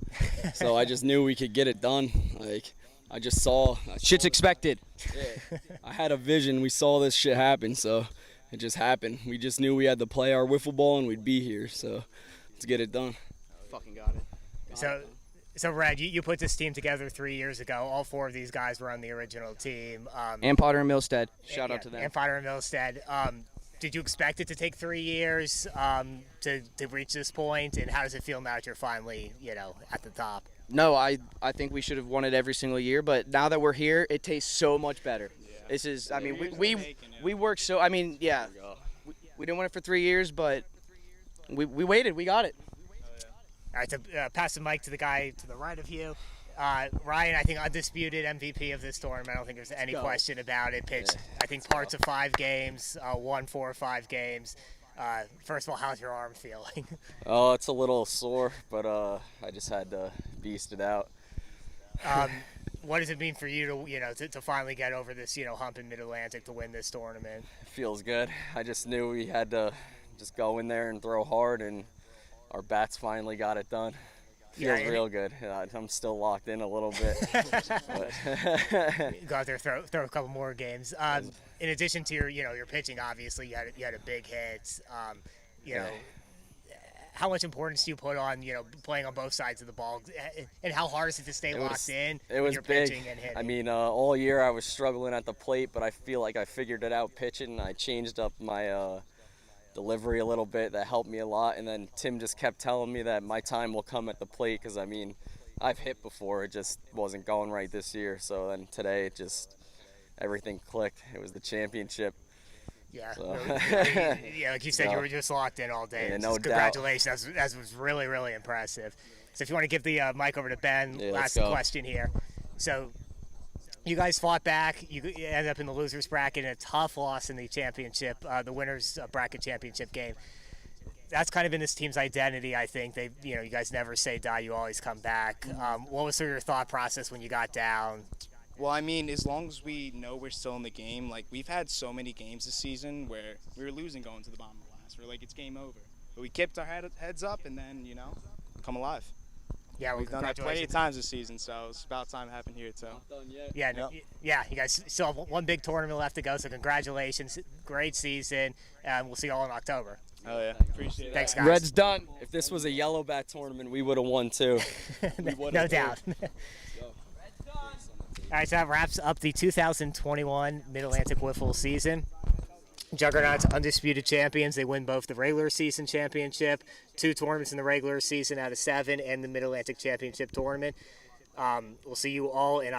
so I just knew we could get it done. Like, I saw Shit's expected. Yeah, I had a vision. We saw this shit happen, so it just happened. We just knew we had to play our wiffle ball and we'd be here, so let's get it done. Fucking got it. So Red, you put this team together 3 years ago. All 4 of these guys were on the original team. And Potter and Milstead. Shout out to them. And Potter and Milstead. Did you expect it to take 3 years to reach this point? And how does it feel now that you're finally, at the top? No, I think we should have won it every single year, but now that we're here, it tastes so much better. Yeah. This is, I mean, we worked so, I mean, yeah, we didn't win it for 3 years, but we waited, we got it. All right, so pass the mic to the guy to the right of you. Ryan, I think undisputed MVP of this tournament. I don't think there's any question about it. Pitched, I think, parts of 5 games, won 4 or 5 games. First of all, how's your arm feeling? Oh, it's a little sore, but I just had to beast it out. What does it mean for you to finally get over this, hump in Mid-Atlantic to win this tournament? It feels good. I just knew we had to just go in there and throw hard, and our bats finally got it done. Feels real good. I'm still locked in a little bit. Go out there, throw a couple more games. In addition to your pitching, obviously you had a big hit. How much importance do you put on playing on both sides of the ball, and how hard is it to stay locked in? It was you're big. Pitching and hitting? I mean, all year I was struggling at the plate, but I feel like I figured it out pitching. I changed up my delivery a little bit. That helped me a lot. And then Tim just kept telling me that my time will come at the plate because, I mean, I've hit before. It just wasn't going right this year. So then today it just everything clicked. It was the championship. Yeah, So. yeah, like you said, you were just locked in all day. Yeah, It's no just congratulations, that was really, really impressive. So if you want to give the mic over to Ben, Yeah, last let's go. question here. So you guys fought back. You ended up in the losers bracket in a tough loss in the championship, the winners bracket championship game. That's kind of been this team's identity, I think. You guys never say die. You always come back. What was sort of your thought process when you got down? Well, I mean, as long as we know we're still in the game, like, we've had so many games this season where we were losing going to the bottom of the last. We're like, it's game over. But we kept our heads up and then, come alive. Yeah, well, We've done that plenty of congratulations. times this season, so it's about time it happened here, too. Yeah, yeah, you guys still have one big tournament left to go, so congratulations. Great season, and we'll see you all in October. Oh, yeah. Appreciate it. Thanks, guys. Red's done. If this was a yellow bat tournament, we would have won too. No doubt. All right, so that wraps up the 2021 Mid-Atlantic Wiffle season. Juggernauts undisputed champions. They win both the regular season championship, 2 tournaments in the regular season out of 7, and the Mid-Atlantic Championship tournament. We'll see you all in October.